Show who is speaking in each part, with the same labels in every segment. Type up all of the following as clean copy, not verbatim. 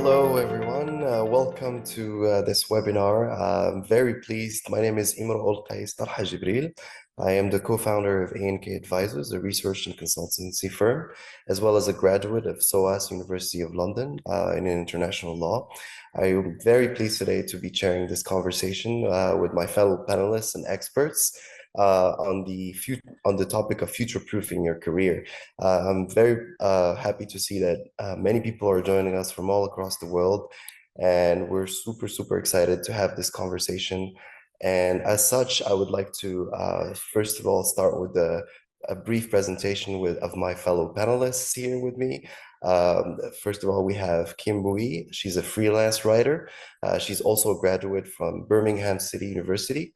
Speaker 1: Hello, everyone. Welcome to this webinar. I'm very pleased. My name is Imru Qays Talha Jebril. I am the co-founder of A&K Advisors, a research and consultancy firm, as well as a graduate of SOAS University of London in international law. I am very pleased today to be chairing this conversation with my fellow panelists and experts on the topic of future-proofing your career. I'm very happy to see that many people are joining us from all across the world, and we're super excited to have this conversation. And as such, I would like to first of all start with a brief presentation of my fellow panelists here with me. First of all, we have Kim Bui. She's a freelance writer. She's also a graduate from Birmingham City University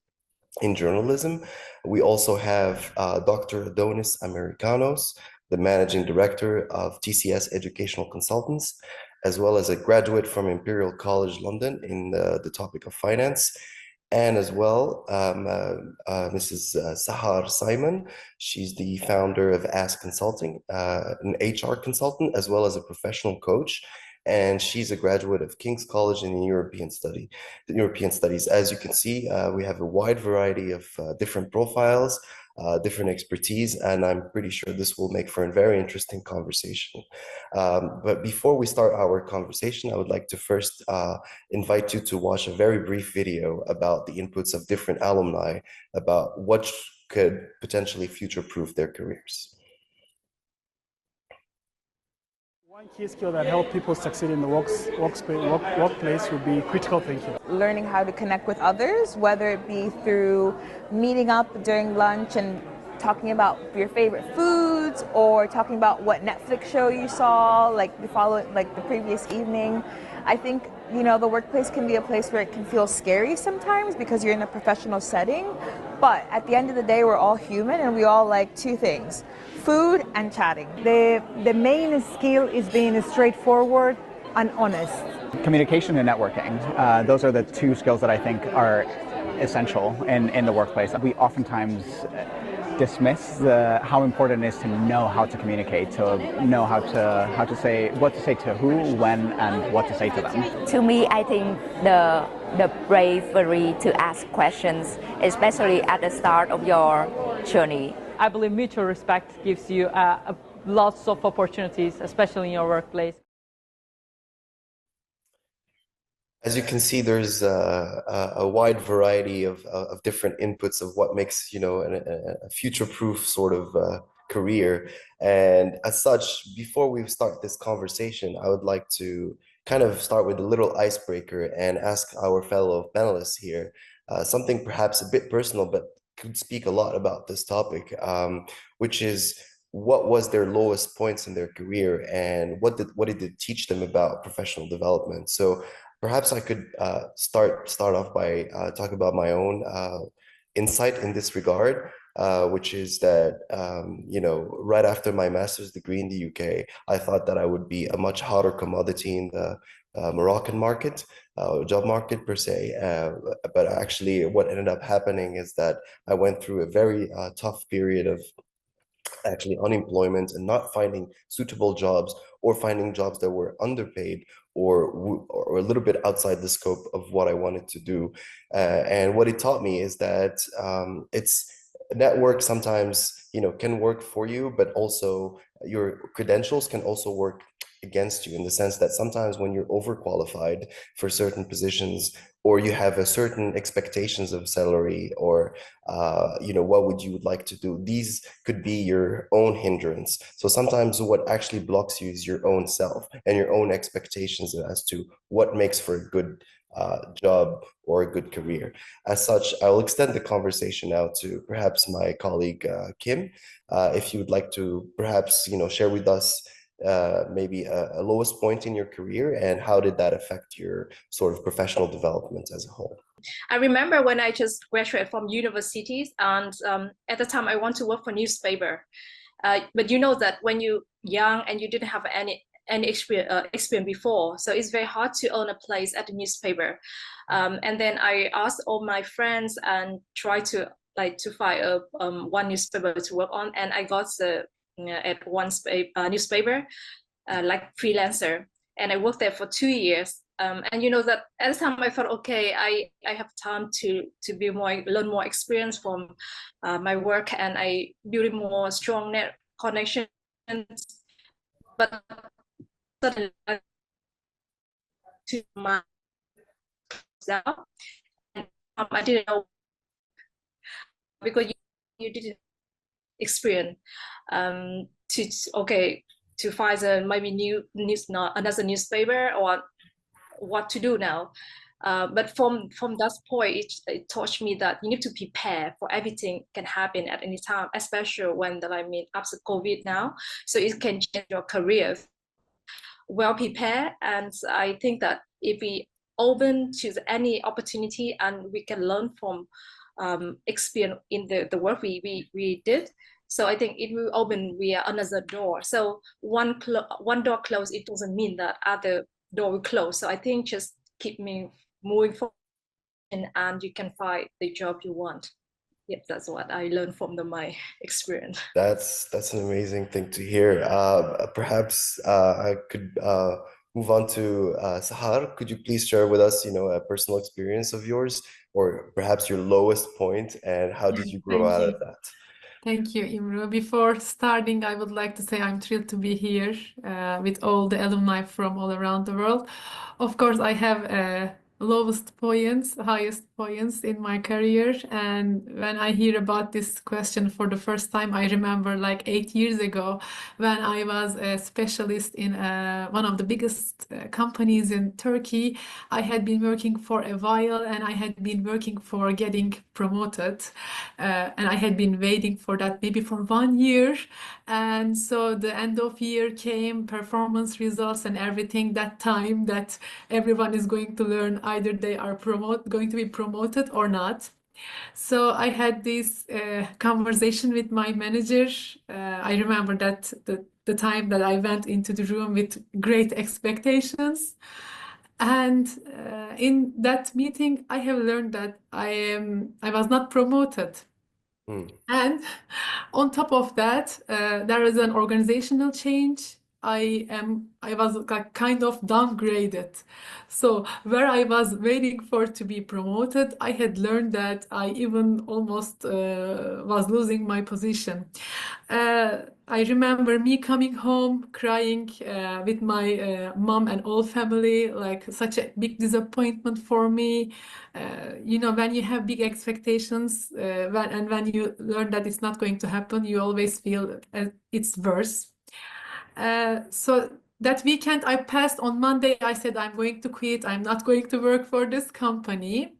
Speaker 1: in journalism. We also have Dr. Adonis Americanos, the managing director of TCS Educational Consultants, as well as a graduate from Imperial College London in the topic of finance. And as well, Mrs. Seher Syman. She's the founder of Ask Consulting, an HR consultant, as well as a professional coach. And she's a graduate of King's College in the European Studies. As you can see, we have a wide variety of different profiles, different expertise, and I'm pretty sure this will make for a very interesting conversation. But before we start our conversation, I would like to first invite you to watch a very brief video about the inputs of different alumni about what could potentially future-proof their careers.
Speaker 2: One key skill that helps people succeed in the workplace would be critical thinking.
Speaker 3: Learning how to connect with others, whether it be through meeting up during lunch and talking about your favorite foods, or talking about what Netflix show you saw the previous evening. I think the workplace can be a place where it can feel scary sometimes because you're in a professional setting, but at the end of the day, we're all human and we all like two things: food and chatting.
Speaker 4: The main skill is being straightforward and honest.
Speaker 5: Communication and networking, those are the two skills that I think are essential in the workplace. We oftentimes dismiss how important it is to know how to communicate, to know how to say what to say to who, when, and what to say to them.
Speaker 6: To me, I think the bravery to ask questions, especially at the start of your journey.
Speaker 7: I believe mutual respect gives you lots of opportunities, especially in your workplace.
Speaker 1: As you can see, there's a wide variety of different inputs of what makes a future-proof sort of career. And as such, before we start this conversation, I would like to kind of start with a little icebreaker and ask our fellow panelists here something perhaps a bit personal, but could speak a lot about this topic, which is, what was their lowest points in their career, and what did it teach them about professional development? So perhaps I could start off by talking about my own insight in this regard, which is that right after my master's degree in the UK, I thought that I would be a much hotter commodity in the Moroccan market, job market per se. But actually, what ended up happening is that I went through a very tough period of actually unemployment and not finding suitable jobs, or finding jobs that were underpaid or a little bit outside the scope of what I wanted to do. And what it taught me is that it's network sometimes can work for you, but also your credentials can also work against you, in the sense that sometimes when you're overqualified for certain positions, or you have a certain expectations of salary, or what would you like to do, these could be your own hindrance. So sometimes what actually blocks you is your own self and your own expectations as to what makes for a good job or a good career. As such, I will extend the conversation now to perhaps my colleague Kim, if you would like to perhaps share with us maybe a lowest point in your career, and how did that affect your sort of professional development as a whole?
Speaker 8: I remember when I just graduated from universities, and at the time I want to work for newspaper. But you know that when you're young and you didn't have any experience before, so it's very hard to earn a place at the newspaper. And then I asked all my friends and tried to find one newspaper to work on, and I got at one newspaper like freelancer. and I worked there for 2 years. And you know that at the time I thought, okay, I have time to be more, learn more experience from my work, and I build more strong net connections. But suddenly to myself, and I didn't know, because you didn't experience to okay, to find a maybe another newspaper, or what to do now. But from that point, it taught me that you need to prepare for everything can happen at any time, especially when after COVID now, so it can change your career. Well prepared, and I think that if we open to any opportunity and we can learn from experience in the work we did, so I think it will open another door. So one door closed, it doesn't mean that other door will close. So I think just keep me moving forward, and you can find the job you want. Yep, that's what I learned from my experience.
Speaker 1: That's an amazing thing to hear. Perhaps I could move on to Seher. Could you please share with us, a personal experience of yours, or perhaps your lowest point, and how did you grow
Speaker 9: Thank
Speaker 1: out of
Speaker 9: you.
Speaker 1: that?
Speaker 9: Thank you, Imru. Before starting, I would like to say I'm thrilled to be here with all the alumni from all around the world. Of course, I have lowest points, highest points in my career. And when I hear about this question for the first time, I remember like 8 years ago when I was a specialist in one of the biggest companies in Turkey. I had been working for a while, and I had been working for getting promoted. And I had been waiting for that maybe for 1 year. And so the end of year came, performance results and everything, that time that everyone is going to learn either they are going to be promoted or not. So I had this conversation with my manager. I remember that the time that I went into the room with great expectations. And in that meeting, I have learned that I was not promoted.
Speaker 1: Hmm.
Speaker 9: And on top of that, there is an organizational change. I was like kind of downgraded. So where I was waiting for to be promoted, I had learned that I even almost was losing my position. I remember me coming home crying with my mom and all family, like such a big disappointment for me. When you have big expectations, when you learn that it's not going to happen, you always feel it's worse. So that weekend I passed on Monday, I said, I'm going to quit. I'm not going to work for this company.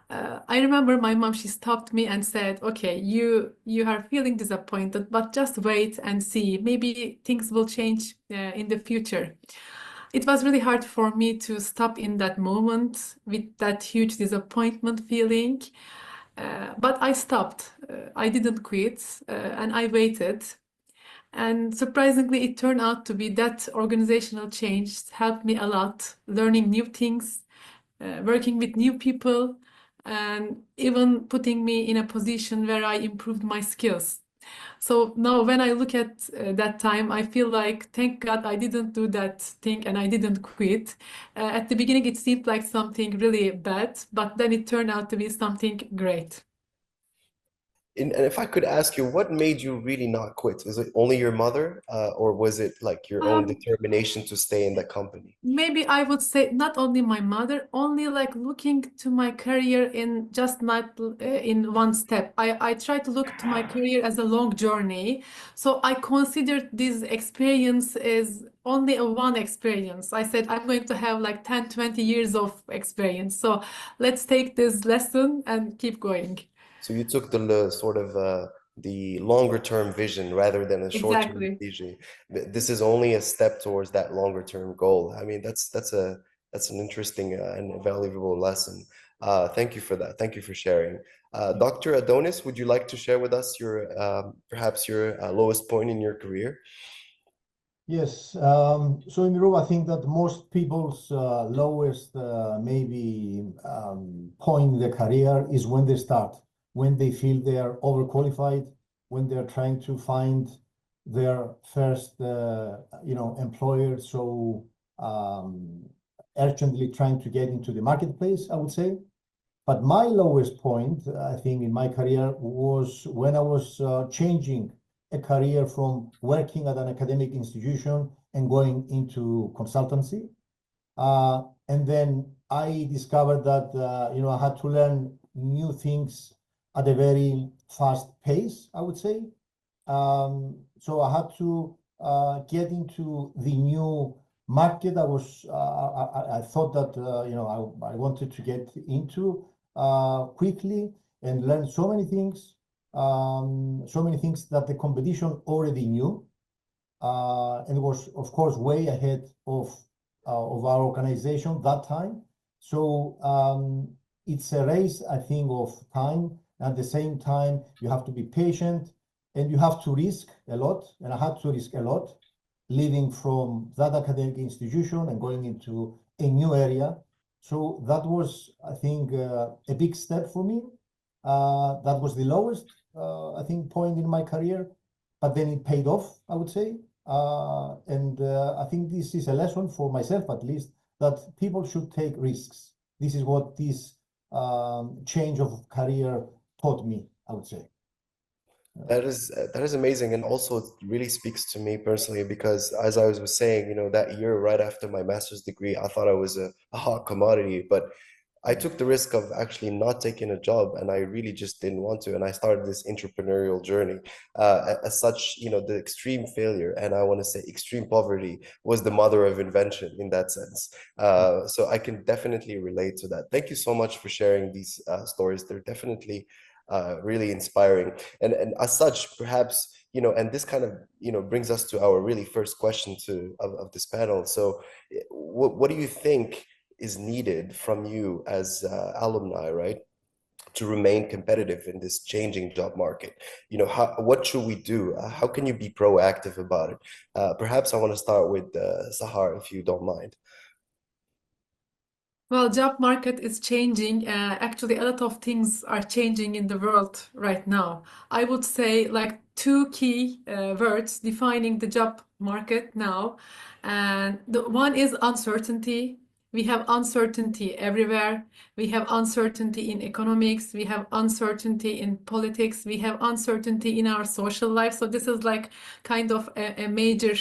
Speaker 9: I remember my mom, she stopped me and said, okay, you are feeling disappointed, but just wait and see. Maybe things will change in the future. It was really hard for me to stop in that moment with that huge disappointment feeling. But I stopped. I didn't quit, and I waited. And surprisingly, it turned out to be that organizational change helped me a lot, learning new things, working with new people, and even putting me in a position where I improved my skills. So now when I look at that time, I feel like, thank God I didn't do that thing and I didn't quit. At the beginning, it seemed like something really bad, but then it turned out to be something great.
Speaker 1: And if I could ask you, what made you really not quit? Was it only your mother, or was it like your own
Speaker 9: Um,
Speaker 1: determination to stay in the company?
Speaker 9: Maybe I would say not only my mother, only like looking to my career in just not in one step. I try to look to my career as a long journey. So I considered this experience as only a one experience. I said I'm going to have like 10, 20 years of experience. So let's take this lesson and keep going.
Speaker 1: So you took sort of the longer term vision rather than a short term
Speaker 9: Exactly.
Speaker 1: vision. This is only a step towards that longer term goal. I mean, that's an interesting and valuable lesson. Thank you for that. Thank you for sharing. Dr. Adonis, would you like to share with us your perhaps your lowest point in your career?
Speaker 10: Yes, so Imru, I think that most people's lowest maybe point in their career is when they start, when they feel they are overqualified, when they're trying to find their first employer. So urgently trying to get into the marketplace, I would say. But my lowest point, I think, in my career was when I was changing a career from working at an academic institution and going into consultancy. And then I discovered that I had to learn new things at a very fast pace, I would say. So I had to get into the new market. I thought that I wanted to get into quickly and learn so many things that the competition already knew, and was of course way ahead of our organization that time. So it's a race, I think, of time. At the same time, you have to be patient and you have to risk a lot. And I had to risk a lot, leaving from that academic institution and going into a new area. So that was, I think, a big step for me. That was the lowest, I think, point in my career, but then it paid off, I would say. And I think this is a lesson for myself, at least, that people should take risks. This is what this change of career taught me, I would say.
Speaker 1: That is amazing, and also it really speaks to me personally because, as I was saying, that year right after my master's degree, I thought I was a hot commodity, but I took the risk of actually not taking a job, and I really just didn't want to, and I started this entrepreneurial journey. As such, the extreme failure, and I want to say extreme poverty, was the mother of invention in that sense. So I can definitely relate to that. Thank you so much for sharing these stories. They're definitely really inspiring. And as such, perhaps, and this kind of, brings us to our really first question of this panel. So what do you think is needed from you as alumni, right, to remain competitive in this changing job market? What should we do? How can you be proactive about it? Perhaps I want to start with Seher, if you don't mind.
Speaker 9: Well, job market is changing. Actually, a lot of things are changing in the world right now. I would say like two key words defining the job market now. And the one is uncertainty. We have uncertainty everywhere. We have uncertainty in economics. We have uncertainty in politics. We have uncertainty in our social life. So this is like kind of a major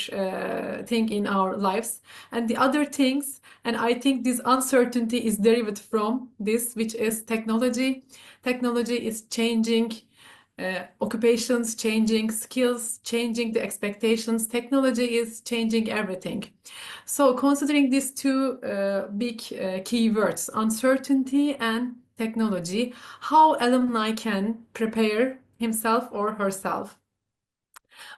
Speaker 9: thing in our lives. And the other things, and I think this uncertainty is derived from this, which is technology. Technology is changing occupations, changing skills, changing the expectations. Technology is changing everything. So considering these two big keywords, uncertainty and technology, how alumni can prepare himself or herself.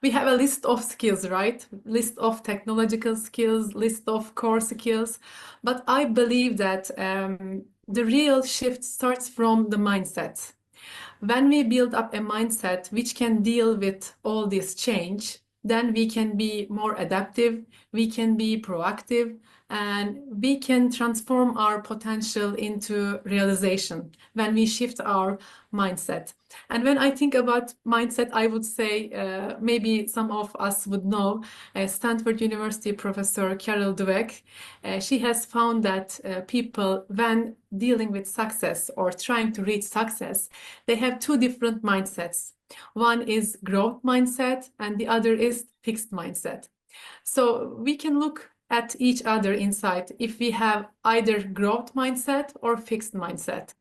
Speaker 9: We have a list of skills, right? List of technological skills, list of core skills. But I believe that the real shift starts from the mindset. When we build up a mindset which can deal with all this change, then we can be more adaptive, we can be proactive, and we can transform our potential into realization when we shift our mindset. And when I think about mindset, I would say maybe some of us would know Stanford University professor Carol Dweck. She has found that people, when dealing with success or trying to reach success, they have two different mindsets. One is growth mindset and the other is fixed mindset. So we can look at each other inside if we have either growth mindset or fixed mindset.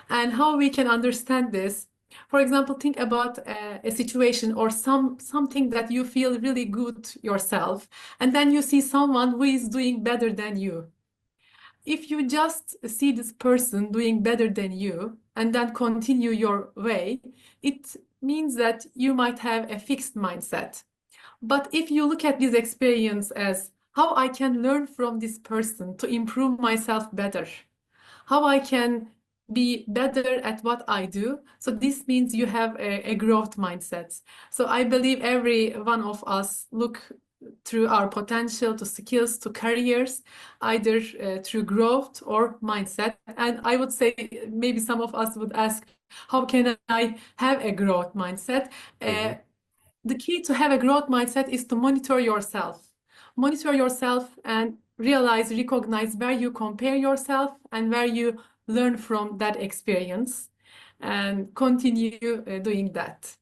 Speaker 9: And how we can understand this. For example, think about a situation or something that you feel really good yourself, and then you see someone who is doing better than you. If you just see this person doing better than you and then continue your way, it means that you might have a fixed mindset. But if you look at this experience as how I can learn from this person to improve myself better, how I can be better at what I do. So this means you have a growth mindset. So I believe every one of us look through our potential to skills to careers, either through growth or mindset. And I would say maybe some of us would ask, how can I have a growth mindset? The key to have a growth mindset is to monitor yourself. Monitor yourself and recognize where you compare yourself and where you learn from that experience and continue doing that.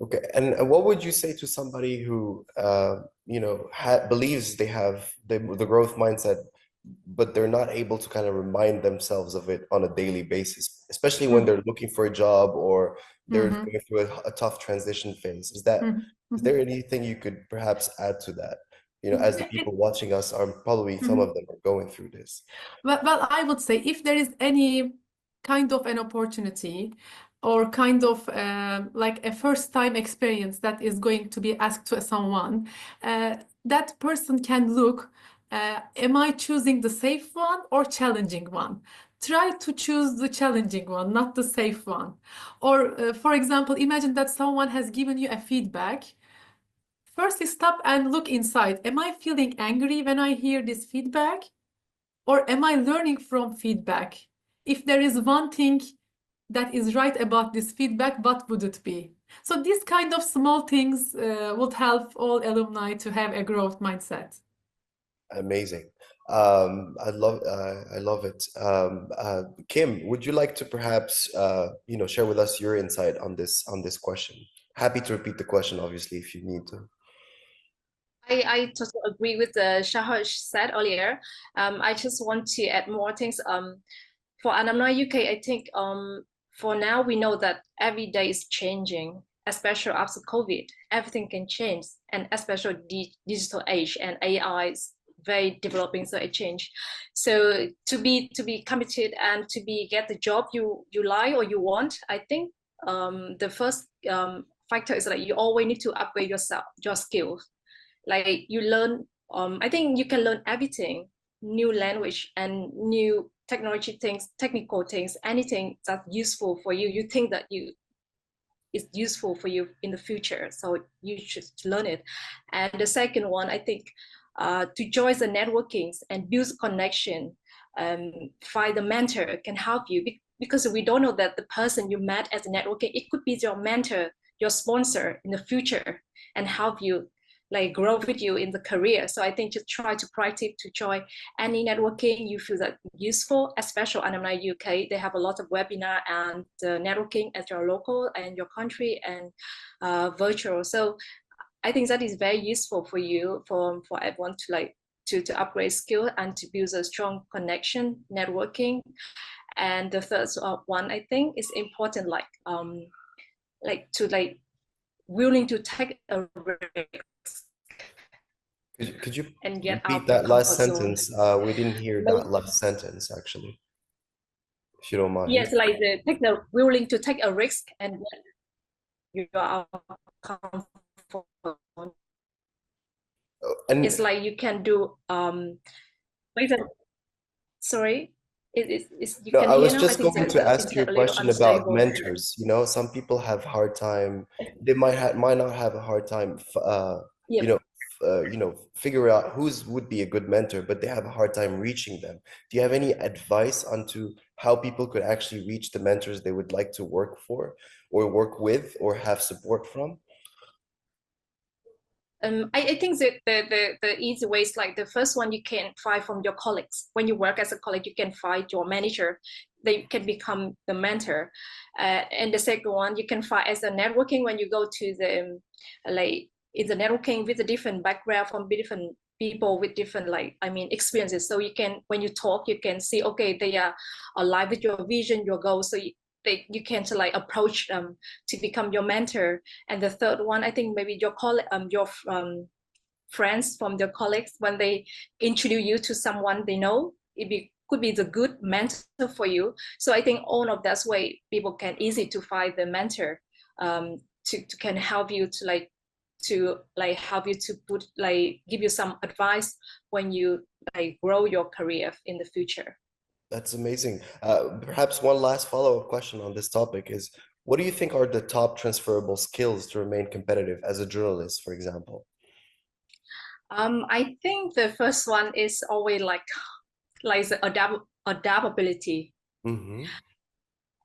Speaker 1: Okay, and what would you say to somebody who believes they have the growth mindset, but they're not able to kind of remind themselves of it on a daily basis, especially when they're looking for a job or they're
Speaker 9: Mhm.
Speaker 1: going through a tough transition phase? Is
Speaker 9: Mhm.
Speaker 1: there anything you could perhaps add to that? As the people watching us are probably some
Speaker 9: Mhm.
Speaker 1: of them are going through this.
Speaker 9: Well, I would say if there is any kind of an opportunity or kind of like a first time experience that is going to be asked to someone, that person can look, am I choosing the safe one or challenging one? Try to choose the challenging one, not the safe one. Or, for example, imagine that someone has given you a feedback. Firstly, stop and look inside. Am I feeling angry when I hear this feedback? Or am I learning from feedback? If there is one thing that is right about this feedback, what would it be? So these kind of small things would help all alumni to have a growth mindset.
Speaker 1: Amazing. I love it. Kim, would you like to perhaps share with us your insight on this question? Happy to repeat the question, obviously, if you need to.
Speaker 8: I totally agree with the Shahar said earlier. I just want to add more things. For Alumni UK, I think for now we know that every day is changing, especially after COVID. Everything can change, and especially digital age and AI is very developing, so it change. So to be committed and to be get the job you like or you want, I think the first factor is that you always need to upgrade yourself, your skills. Like you learn, I think you can learn everything, new language and new technology things, technical things, anything that's useful for you. You think that is useful for you in the future, so you should learn it. And the second one, I think, to join the networkings and build connection, find a mentor can help you because we don't know that the person you met as a networking, it could be your mentor, your sponsor in the future, and help you like grow with you in the career. So I think just try to practice to join any networking you feel that useful, especially Alumni UK. They have a lot of webinar and networking at your local and your country and virtual. So I think that is very useful for you, for everyone to like to upgrade skill and to build a strong connection, networking. And the third one I think is important, like to like willing to take a risk
Speaker 1: Could you
Speaker 8: and get
Speaker 1: repeat
Speaker 8: out your
Speaker 1: that last
Speaker 8: comfort zone.
Speaker 1: sentence? We didn't hear that last sentence, actually, if you don't mind.
Speaker 8: Yes, like the willing to take a risk and get your comfort zone.
Speaker 1: And
Speaker 8: It's like you can do sorry, it's you
Speaker 1: no,
Speaker 8: can
Speaker 1: I
Speaker 8: hear
Speaker 1: was
Speaker 8: now. I
Speaker 1: just
Speaker 8: think
Speaker 1: going to
Speaker 8: the
Speaker 1: ask you a
Speaker 8: internet a little
Speaker 1: question about
Speaker 8: unstable.
Speaker 1: mentors. Some people have hard time. They might not have a hard time,
Speaker 8: Yep.
Speaker 1: figure out who's would be a good mentor, but they have a hard time reaching them. Do you have any advice onto how people could actually reach the mentors they would like to work for, or work with, or have support from?
Speaker 8: I think that the easy way is like the first one you can find from your colleagues. When you work as a colleague, you can find your manager. They can become the mentor. And the second one you can find as a networking when you go to the like in the networking with a different background from different people with different experiences. So you can when you talk, you can see okay they are aligned with your vision, your goals. So you can like approach them to become your mentor. And the third one, I think maybe your friends from their colleagues, when they introduce you to someone they know, could be the good mentor for you. So I think all of that way people can easy to find the mentor to can help you to help you to put give you some advice when you grow your career in the future.
Speaker 1: That's amazing. Perhaps one last follow-up question on this topic is, what do you think are the top transferable skills to remain competitive as a journalist, for example?
Speaker 8: I think the first one is always like the adaptability.
Speaker 1: Mm-hmm.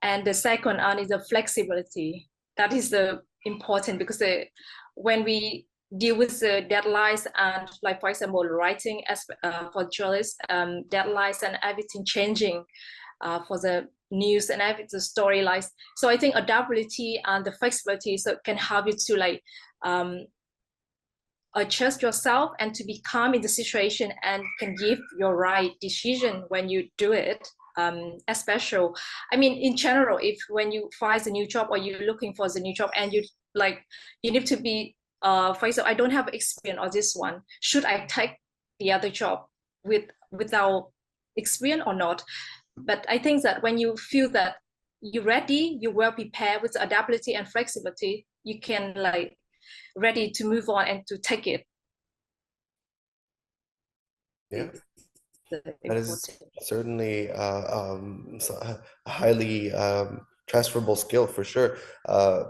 Speaker 8: And the second one is the flexibility. That is the important because when we deal with the deadlines and, like, for example, writing as for journalists, deadlines and everything changing for the news and everything, the storylines. So I think adaptability and the flexibility so can help you to like adjust yourself and to be calm in the situation and can give your right decision when you do it. Especially, I mean, in general, if when you find a new job or you're looking for the new job and you like, you need to be, for example, I don't have experience on this one. Should I take the other job without experience or not? But I think that when you feel that you're ready, you're well prepared with adaptability and flexibility, you can like ready to move on and to take it.
Speaker 1: Yeah. That is certainly a highly transferable skill for sure.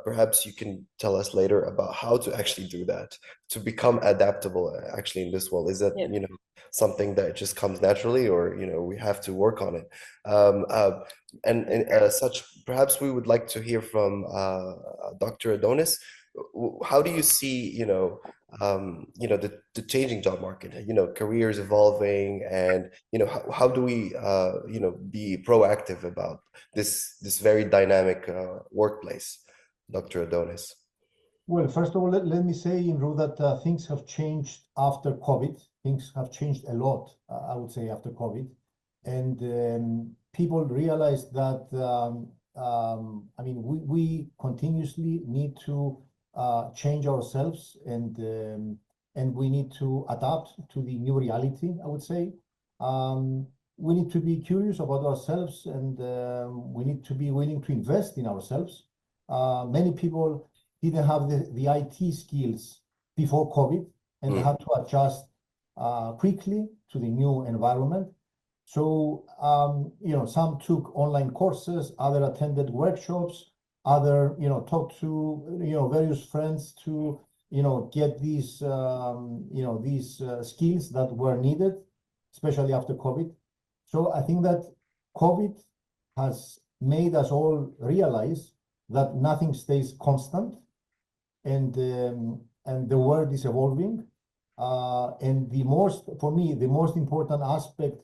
Speaker 1: Perhaps you can tell us later about how to actually do that, to become adaptable actually in this world. Is that,
Speaker 8: Yeah.
Speaker 1: you know, something that just comes naturally, or, you know, we have to work on it? Such, perhaps we would like to hear from Dr. Adonis. How do you see, the changing job market, careers evolving, and, how do we, be proactive about this very dynamic workplace, Dr. Adonis?
Speaker 10: Well, first of all, let me say, Imru, that things have changed after COVID. Things have changed a lot, I would say, after COVID. And people realize that, I mean, we continuously need to change ourselves, and we need to adapt to the new reality, I would say. We need to be curious about ourselves, and we need to be willing to invest in ourselves. Many people didn't have the IT skills before COVID, and they had to adjust quickly to the new environment. So, some took online courses, other attended workshops, other, talked to, various friends to, get these, skills that were needed, especially after COVID. So I think that COVID has made us all realize that nothing stays constant, and the world is evolving. And for me, the most important aspect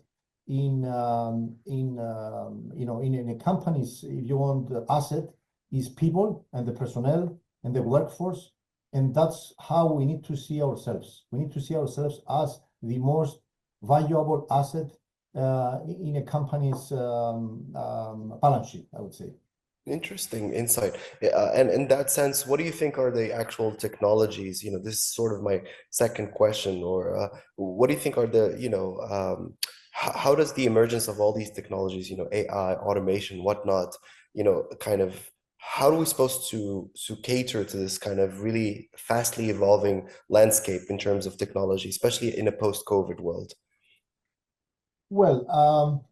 Speaker 10: in a company's, if you want, asset is people and the personnel and the workforce. And that's how we need to see ourselves. We need to see ourselves as the most valuable asset in a company's balance sheet, I would say.
Speaker 1: Interesting insight. And in that sense, what do you think are the actual technologies? This is sort of my second question, or what do you think are the, how does the emergence of all these technologies, AI, automation, whatnot, kind of, how are we supposed to cater to this kind of really fastly evolving landscape in terms of technology, especially in a post-COVID world?
Speaker 10: Well,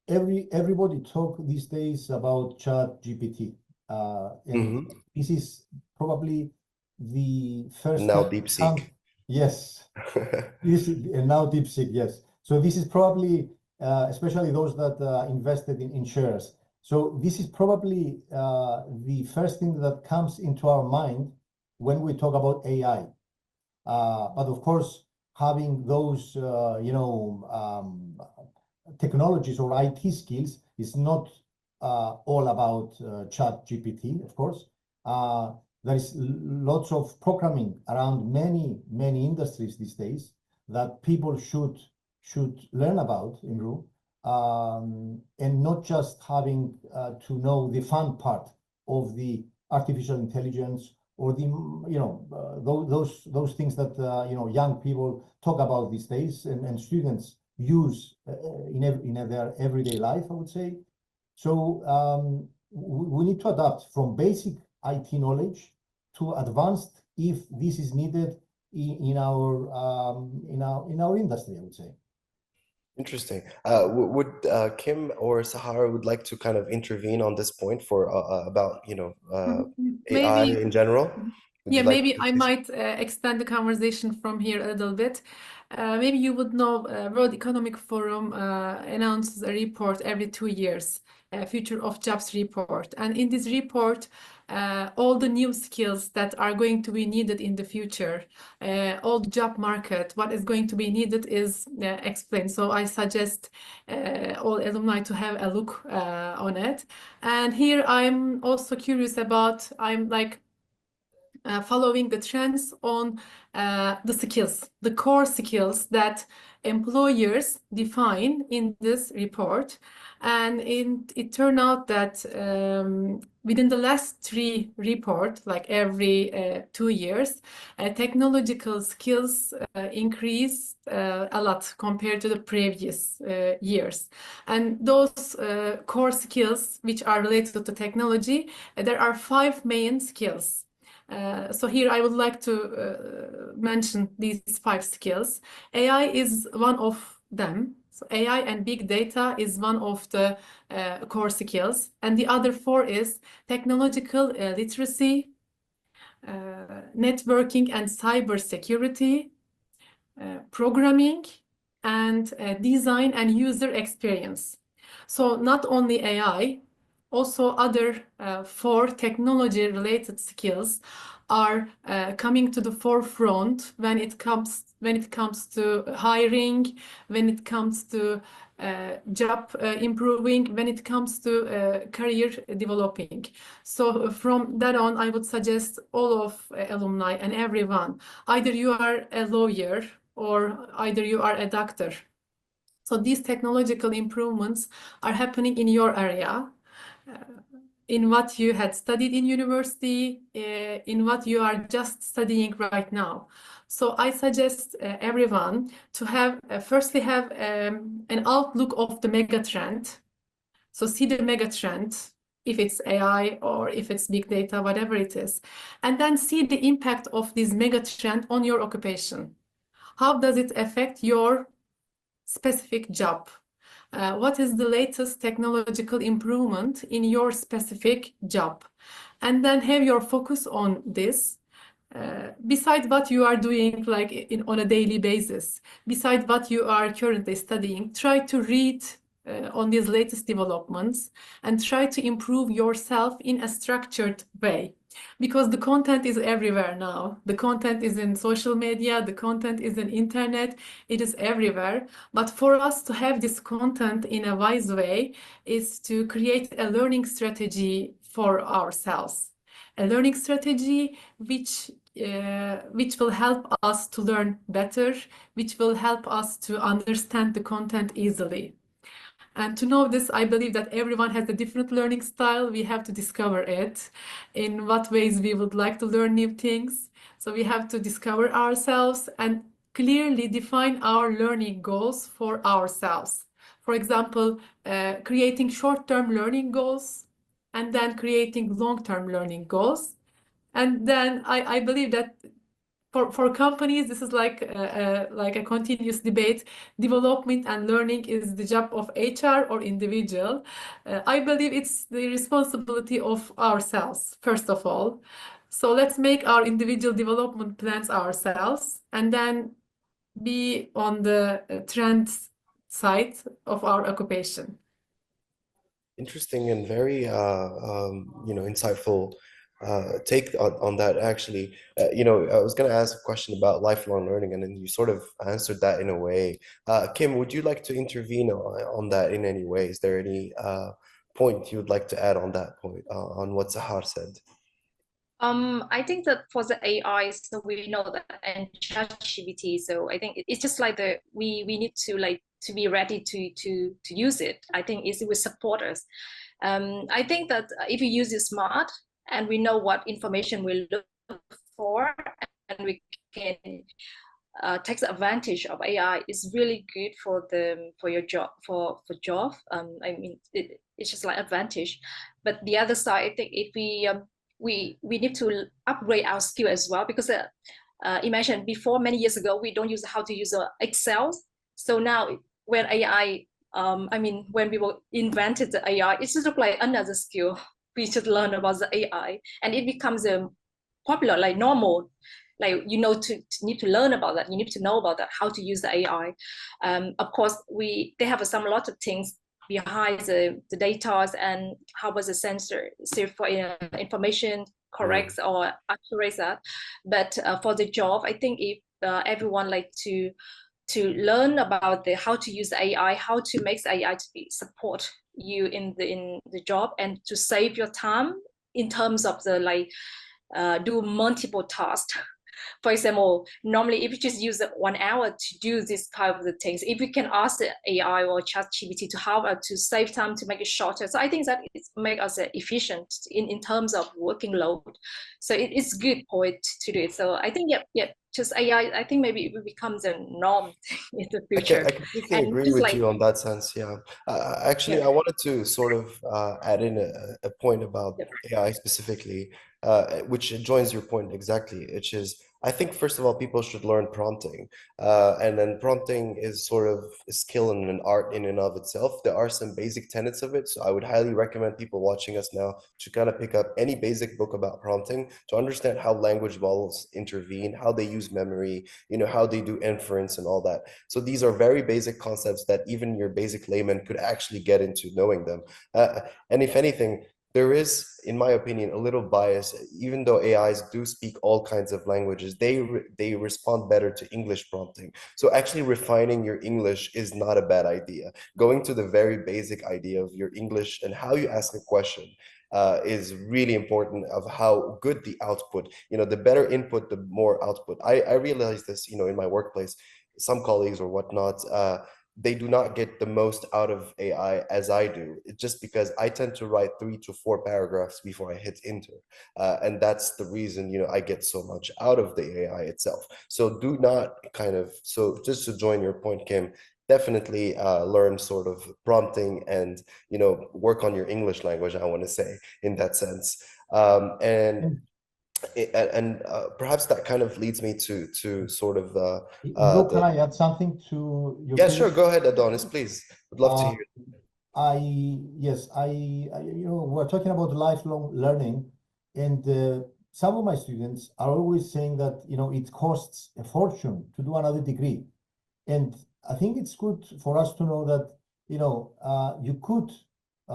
Speaker 10: everybody talk these days about ChatGPT, and this is probably the first
Speaker 1: now DeepSeek.
Speaker 10: Yes, and now DeepSeek. Yes, so this is probably especially those that invested in shares. So this is probably the first thing that comes into our mind when we talk about AI. But of course, having those technologies or IT skills is not all about ChatGPT, of course. There is lots of programming around many industries these days that people should learn about, Imru, and not just having to know the fun part of the artificial intelligence or the those things that young people talk about these days, and students use in their everyday life, I would say. So we need to adapt from basic IT knowledge to advanced if this is needed in our industry, I would say.
Speaker 1: Interesting. Would Kim or Seher would like to kind of intervene on this point for about AI
Speaker 9: Maybe,
Speaker 1: in general?
Speaker 9: yeah, maybe I might extend the conversation from here a little bit. Maybe you would know World Economic Forum announces a report every 2 years, Future of Jobs report. And in this report, all the new skills that are going to be needed in the future, all the job market, what is going to be needed is explained. So I suggest all alumni to have a look on it. And here I'm also curious about, I'm like following the trends on the skills, the core skills that employers define in this report. And it turned out that within the last 3 reports, like every 2 years, technological skills increased a lot compared to the previous years. And those core skills which are related to technology, there are 5 main skills. So here I would like to mention these 5 skills. AI is one of them. So AI and big data is one of the core skills. And the other 4 is technological literacy, networking and cyber security, programming, and design and user experience. So not only AI, also other 4 technology-related skills are coming to the forefront when it comes to hiring, when it comes to job improving, when it comes to career developing. So from that on, I would suggest all of alumni and everyone, either you are a lawyer or either you are a doctor. So these technological improvements are happening in your area, in what you had studied in university, in what you are just studying right now. So I suggest everyone to have, firstly have an outlook of the mega trend. So see the mega trend, if it's AI or if it's big data, whatever it is, and then see the impact of this mega trend on your occupation. How does it affect your specific job? What is the latest technological improvement in your specific job? And then have your focus on this. Beside what you are doing like on a daily basis, beside what you are currently studying, try to read on these latest developments and try to improve yourself in a structured way. Because the content is everywhere now. The content is in social media, the content is in internet, it is everywhere. But for us to have this content in a wise way is to create a learning strategy for ourselves. A learning strategy which will help us to learn better, which will help us to understand the content easily. And to know this, I believe that everyone has a different learning style. We have to discover it, in what ways we would like to learn new things. So we have to discover ourselves and clearly define our learning goals for ourselves. For example, creating short-term learning goals and then creating long-term learning goals. And then I believe that for companies, this is like a continuous debate. Development and learning is the job of HR or individual. I believe it's the responsibility of ourselves, first of all. So let's make our individual development plans ourselves and then be on the trend side of our occupation.
Speaker 1: Interesting and very insightful take on that actually. I was going to ask a question about lifelong learning, and then you sort of answered that in a way. Kim, would you like to intervene on that in any way? Is there any point you would like to add on that point, on what Seher said?
Speaker 8: I think that for the AI, so we know that and ChatGPT, so I think it's just like we need to be ready to use it. I think it will support us. I think that if we use it smart and we know what information we look for, and we can take advantage of AI, is really good for your job for job. I mean, it's just like advantage. But the other side, I think if we need to upgrade our skill as well, because imagine before, many years ago, we don't use how to use Excel. So now when AI, when we invented the AI, it's sort of like another skill we should learn about the AI, and it becomes popular, like normal. Like, to need to learn about that. You need to know about that, how to use the AI. Of course, they have a lot of things behind the data and how was the sensor serve for information correct or accurate that. But for the job, I think if everyone like to learn about the how to use AI, how to make AI to be support you in the job and to save your time in terms of the like do multiple tasks. For example, normally if you just use 1 hour to do this kind of the things, if you can ask the AI or ChatGPT to help to save time to make it shorter. So I think that it make us efficient in terms of working load. So it's good for it to do it. So I think just AI, I think maybe it will become the norm in the future.
Speaker 1: I completely
Speaker 8: And
Speaker 1: agree
Speaker 8: just
Speaker 1: with
Speaker 8: like
Speaker 1: you on that sense. Yeah. Actually, I wanted to sort of add in a point about AI specifically, which joins your point exactly, which is I think first of all, people should learn prompting, and then prompting is sort of a skill and an art in and of itself. There are some basic tenets of it, so I would highly recommend people watching us now to kind of pick up any basic book about prompting to understand how language models intervene, how they use memory, how they do inference and all that. So these are very basic concepts that even your basic layman could actually get into knowing them. And if anything, there is, in my opinion, a little bias. Even though AIs do speak all kinds of languages, they respond better to English prompting. So actually refining your English is not a bad idea. Going to the very basic idea of your English and how you ask a question is really important of how good the output, the better input, the more output. I realize this, in my workplace, some colleagues or whatnot, they do not get the most out of AI as I do, just because I tend to write 3 to 4 paragraphs before I hit enter. And that's the reason, I get so much out of the AI itself. So do not so just to join your point, Kim, definitely learn sort of prompting and, work on your English language, I want to say, in that sense. And perhaps that kind of leads me to sort of
Speaker 10: Can I add something to your
Speaker 1: Yeah, sure.
Speaker 10: case?
Speaker 1: Go ahead, Adonis, please. Would love to hear.
Speaker 10: Yes, we're talking about lifelong learning, and some of my students are always saying that, it costs a fortune to do another degree. And I think it's good for us to know that, you could, do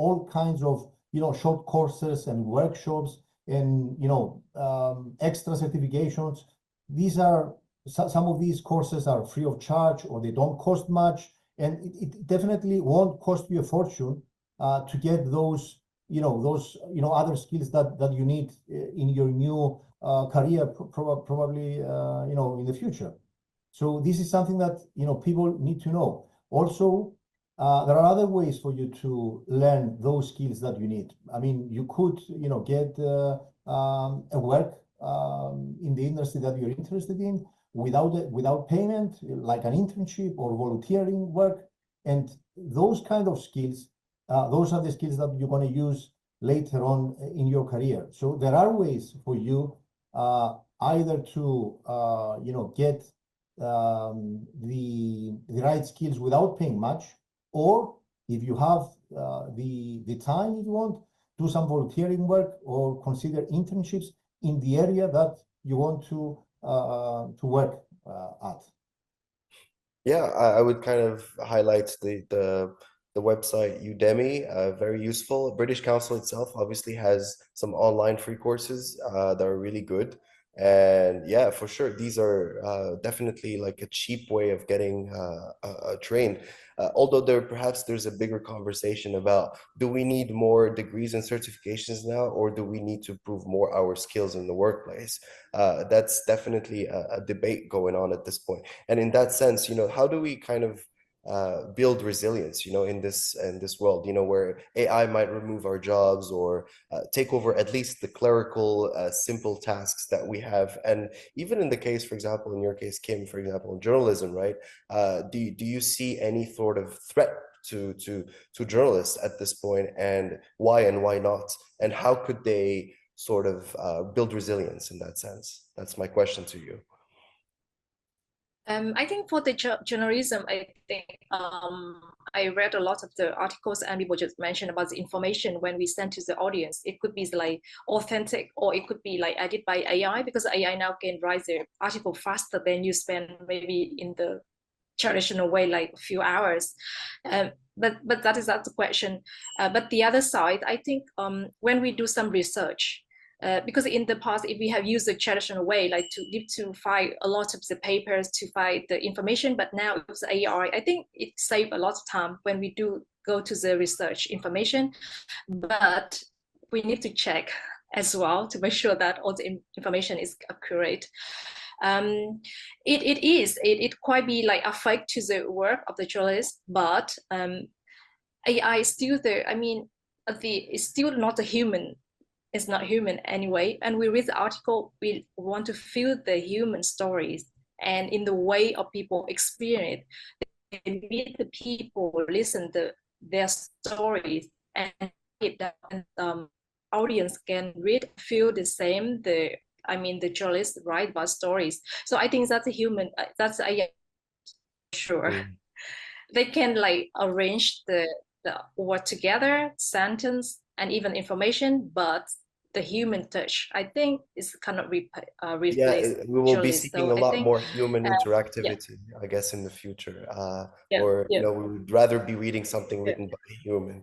Speaker 10: all kinds of, short courses and workshops and, extra certifications. These are, some of these courses are free of charge or they don't cost much. And it definitely won't cost you a fortune to get those, other skills that you need in your new career, probably, in the future. So this is something that, people need to know. Also, there are other ways for you to learn those skills that you need. I mean, you could, get a work in the industry that you're interested in without payment, like an internship or volunteering work. And those kind of skills, those are the skills that you're going to use later on in your career. So there are ways for you either to, get the right skills without paying much, or if you have the time, if you want, do some volunteering work or consider internships in the area that you want to work at.
Speaker 1: Yeah, I would kind of highlight the website Udemy, very useful. British Council itself obviously has some online free courses that are really good. And yeah, for sure, these are definitely like a cheap way of getting trained. Although there's a bigger conversation about, do we need more degrees and certifications now, or do we need to prove more our skills in the workplace? That's definitely a debate going on at this point. And in that sense, how do we kind of build resilience, in this world, where AI might remove our jobs or take over at least the clerical, simple tasks that we have. And even in the case, for example, in your case, Kim, for example, in journalism, right? Do you see any sort of threat to journalists at this point, and why not? And how could they sort of build resilience in that sense? That's my question to you.
Speaker 8: I think for the journalism, I think I read a lot of the articles and people just mentioned about the information when we send to the audience. It could be like authentic, or it could be like added by AI, because AI now can write the article faster than you spend maybe in the traditional way, like a few hours. But that is not the question. But the other side, I think when we do some research, because in the past, if we have used the traditional way, like to need to find a lot of the papers to find the information, but now with AI, I think it saves a lot of time when we do go to the research information. But we need to check as well to make sure that all the information is accurate. It quite be like affect to the work of the journalist, but AI is still there. I mean, it's still not a human. It's not human anyway. And we read the article, we want to feel the human stories and in the way of people experience it. They meet the people, listen to their stories, and audience can read, feel the same. The journalists write about stories. So I think that's a human. That's a sure. They can like arrange the word together, sentence, and even information, but the human touch, I think, is cannot replace
Speaker 1: We will be seeking a lot more human
Speaker 8: yeah.
Speaker 1: interactivity, I guess, in the future.
Speaker 8: Yeah,
Speaker 1: Or,
Speaker 8: yeah.
Speaker 1: you know, we would rather be reading something written by a human.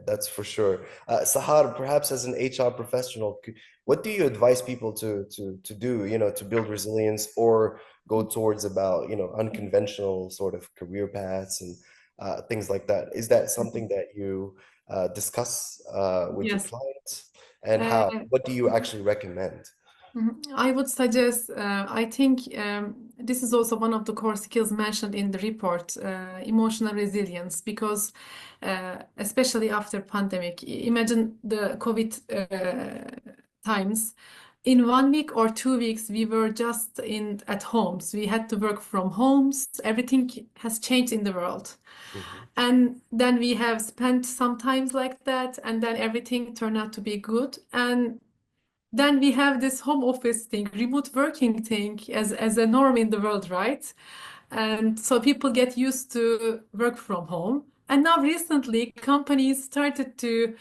Speaker 1: That's for sure. Seher, perhaps as an HR professional, what do you advise people to do, you know, to build resilience or go towards about, you know, unconventional sort of career paths and things like that? Is that something that you discuss with your
Speaker 9: Yes.
Speaker 1: clients? And how? What do you actually recommend?
Speaker 9: I would suggest, I think this is also one of the core skills mentioned in the report, emotional resilience, because especially after pandemic, imagine the COVID times. In 1 week or 2 weeks, we were just at homes. We had to work from homes. Everything has changed in the world. And then we have spent some times like that, and then everything turned out to be good. And then we have this home office thing, remote working thing as a norm in the world, right? And so people get used to work from home. And now recently, companies started to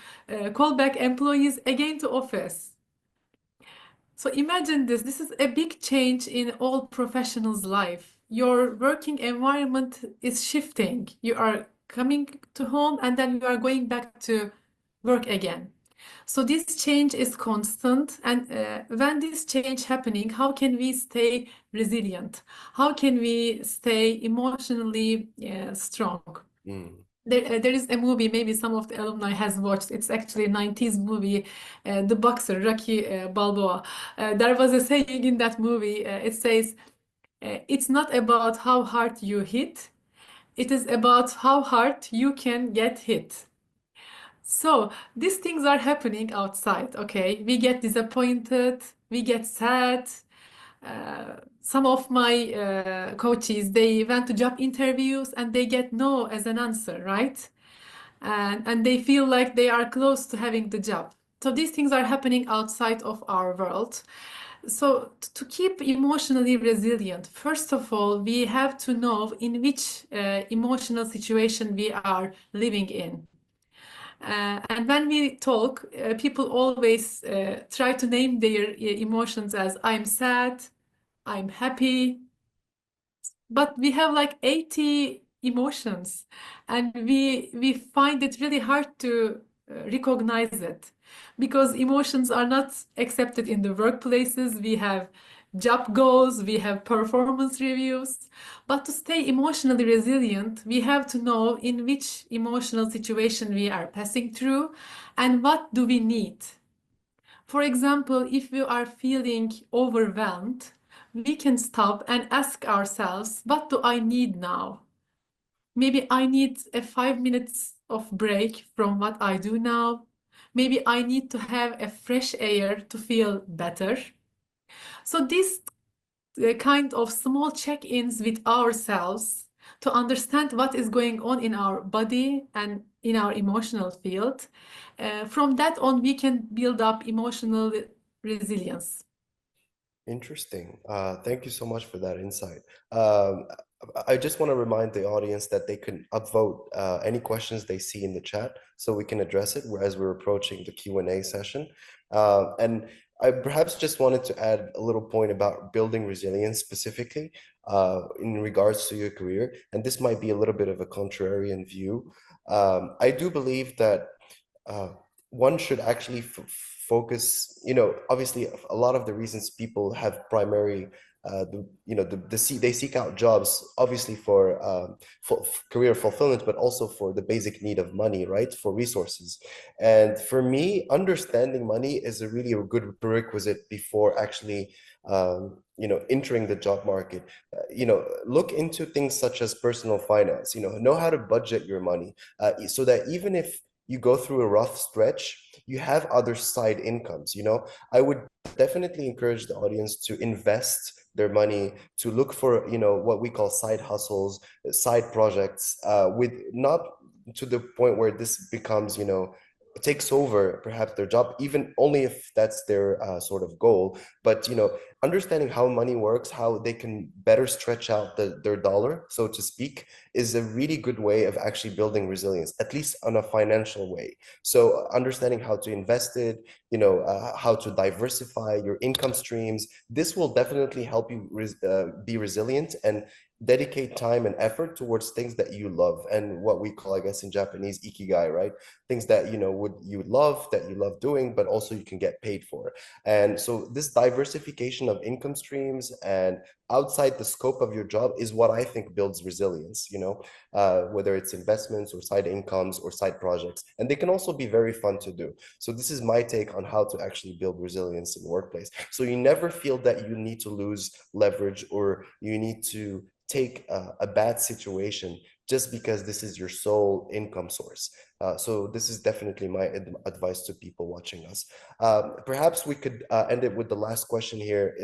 Speaker 9: call back employees again to office. So imagine this. This is a big change in all professionals' life. Your working environment is shifting. You are coming to home and then you are going back to work again. So this change is constant. And when this change happening, how can we stay resilient? How can we stay emotionally strong? There is a movie, maybe some of the alumni has watched. It's actually a 90s movie, The Boxer, Rocky Balboa. There was a saying in that movie. It says, "It's not about how hard you hit. It is about how hard you can get hit." So these things are happening outside, okay? We get disappointed, we get sad. Some of my coaches, they went to job interviews and they get no as an answer, right? And they feel like they are close to having the job. So these things are happening outside of our world. So to keep emotionally resilient, first of all, we have to know in which emotional situation we are living in. And when we talk, people always try to name their emotions as I'm sad, I'm happy, but we have like 80 emotions, and we find it really hard to recognize it because emotions are not accepted in the workplaces. We have job goals, we have performance reviews, but to stay emotionally resilient, we have to know in which emotional situation we are passing through and what do we need. For example, if we are feeling overwhelmed, we can stop and ask ourselves, what do I need now? Maybe I need a 5 minutes of break from what I do now. Maybe I need to have a fresh air to feel better. So this kind of small check-ins with ourselves to understand what is going on in our body and in our emotional field. From that on, we can build up emotional resilience.
Speaker 1: Interesting. Thank you so much for that insight. I just want to remind the audience that they can upvote any questions they see in the chat so we can address it as we're approaching the Q&A session. And I perhaps just wanted to add a little point about building resilience specifically in regards to your career. And this might be a little bit of a contrarian view. I do believe that uh, one should actually focus, obviously a lot of the reasons people have primary, they seek out jobs obviously for career fulfillment, but also for the basic need of money, right? For resources. And for me, understanding money is a really good prerequisite before actually, entering the job market. Look into things such as personal finance, know how to budget your money, so that even if you go through a rough stretch, you have other side incomes. I would definitely encourage the audience to invest their money, to look for, what we call side hustles, side projects, with not to the point where this becomes, takes over perhaps their job, even only if that's their sort of goal. But understanding how money works, how they can better stretch out their dollar, so to speak, is a really good way of actually building resilience, at least on a financial way. So understanding how to invest it, how to diversify your income streams, this will definitely help you be resilient and dedicate time and effort towards things that you love, and what we call, I guess in Japanese, ikigai, right? Things that you love, that you love doing, but also you can get paid for. And so this diversification of income streams and outside the scope of your job is what I think builds resilience, whether it's investments or side incomes or side projects. And they can also be very fun to do. So this is my take on how to actually build resilience in the workplace. So you never feel that you need to lose leverage, or you need to take a bad situation just because this is your sole income source. So this is definitely my advice to people watching us. Perhaps we could end it with the last question here,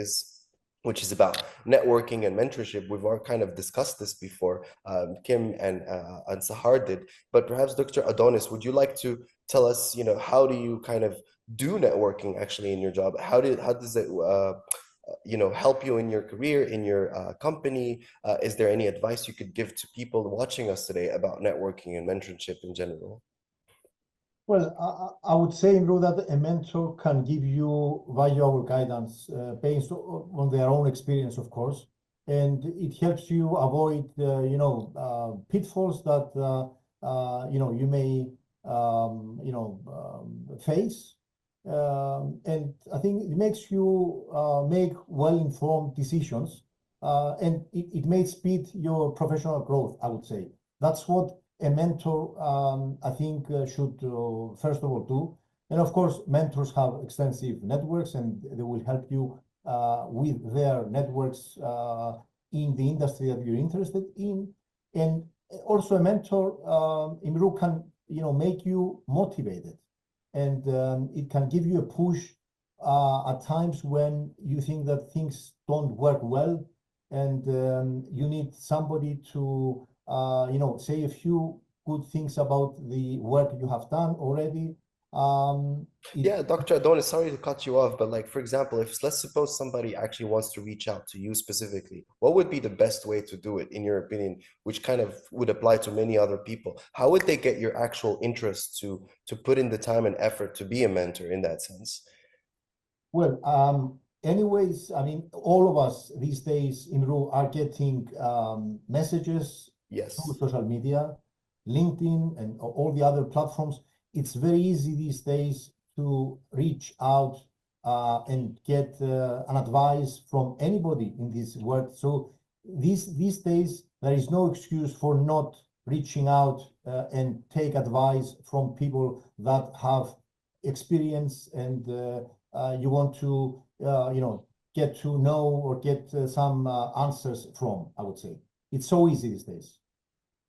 Speaker 1: which is about networking and mentorship. We've all kind of discussed this before, Kim and Sahar did, but perhaps Dr. Adonis, would you like to tell us, how do you kind of do networking actually in your job? How does it help you in your career, in your company? Is there any advice you could give to people watching us today about networking and mentorship in general?
Speaker 10: Well, I would say, Imru, that a mentor can give you valuable guidance based on their own experience, of course, and it helps you avoid, pitfalls that you may face. And I think it makes you make well-informed decisions, and it may speed your professional growth, I would say. That's what a mentor, I think, should first of all do. And of course, mentors have extensive networks, and they will help you with their networks in the industry that you're interested in. And also, a mentor, Imru, can make you motivated, and it can give you a push at times when you think that things don't work well, and you need somebody to say a few good things about the work you have done already.
Speaker 1: Yeah, Dr. Adonis, sorry to cut you off, but like, for example, if let's suppose somebody actually wants to reach out to you specifically, what would be the best way to do it, in your opinion, which kind of would apply to many other people? How would they get your actual interest to put in the time and effort to be a mentor in that sense?
Speaker 10: Well, anyways, I mean, all of us these days, Imru, are getting messages through social media, LinkedIn, and all the other platforms. It's very easy these days to reach out and get an advice from anybody in this world. So these days, there is no excuse for not reaching out and take advice from people that have experience, and you want to get to know or get some answers from, I would say. It's so easy these days.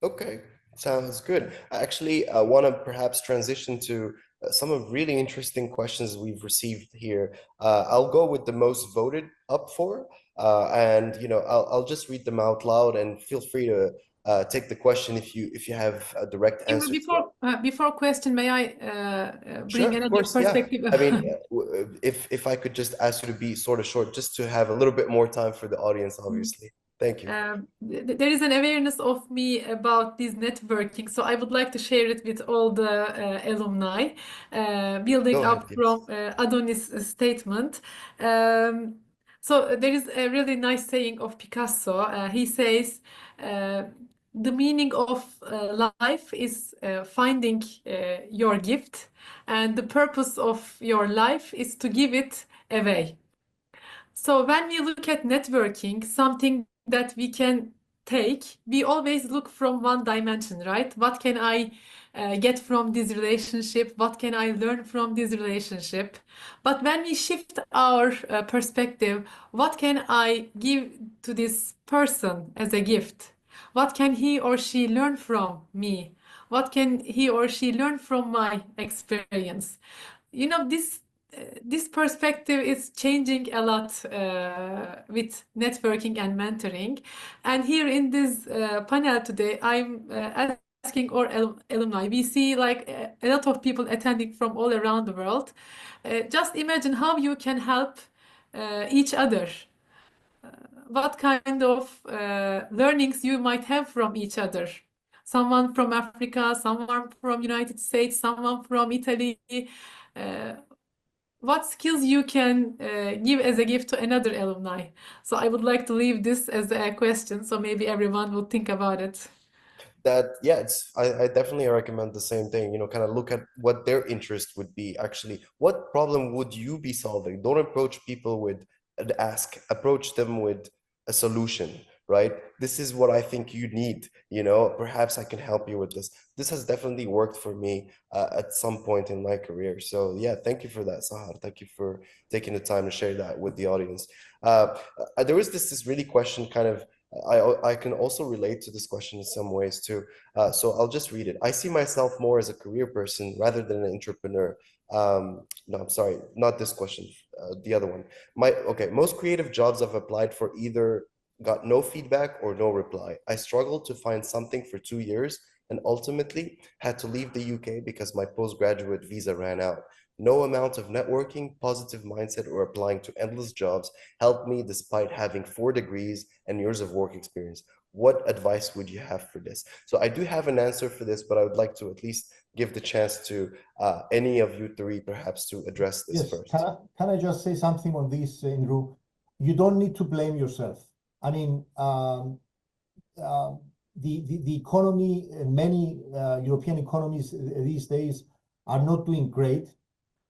Speaker 1: Okay, sounds good. I actually want to perhaps transition to some of really interesting questions we've received here. I'll go with the most voted up for, and I'll just read them out loud, and feel free to take the question if you have a direct answer.
Speaker 9: Before question, may I bring another perspective?
Speaker 1: Yeah. I mean, if I could just ask you to be sort of short, just to have a little bit more time for the audience, obviously. Thank you.
Speaker 9: There is an awareness of me about this networking, so I would like to share it with all the alumni, building
Speaker 1: Go ahead,
Speaker 9: up
Speaker 1: yes.
Speaker 9: from Adonis' statement. So there is a really nice saying of Picasso. He says, "The meaning of life is finding your gift, and the purpose of your life is to give it away." So when we look at networking, something that we can take, we always look from one dimension, right? What can I get from this relationship? What can I learn from this relationship? But when we shift our perspective, what can I give to this person as a gift? What can he or she learn from me? What can he or she learn from my experience? You know, this perspective is changing a lot with networking and mentoring. And here in this panel today, I'm asking our alumni. We see like a lot of people attending from all around the world. Just imagine how you can help each other. What kind of learnings you might have from each other. Someone from Africa, someone from United States, someone from Italy. Uh, what skills you can give as a gift to another alumni? So I would like to leave this as a question, so maybe everyone will think about it.
Speaker 1: That, yeah, I definitely recommend the same thing, kind of look at what their interest would be. Actually, what problem would you be solving? Don't approach people with an ask, approach them with a solution, right? This is what I think you need, perhaps I can help you with this. This has definitely worked for me at some point in my career. So yeah, thank you for that, Sahar. Thank you for taking the time to share that with the audience. There was this really question kind of, I can also relate to this question in some ways too. So I'll just read it. I see myself more as a career person rather than an entrepreneur. No, I'm sorry, not this question. The other one. Most creative jobs I've applied for either got no feedback or no reply. I struggled to find something for 2 years and ultimately had to leave the UK because my postgraduate visa ran out. No amount of networking, positive mindset, or applying to endless jobs helped me despite having 4 degrees and years of work experience. What advice would you have for this? So I do have an answer for this, but I would like to at least give the chance to any of you three perhaps to address this
Speaker 10: Yes,
Speaker 1: first.
Speaker 10: can I just say something on this, Imru? You don't need to blame yourself. I mean, the economy, many European economies these days are not doing great.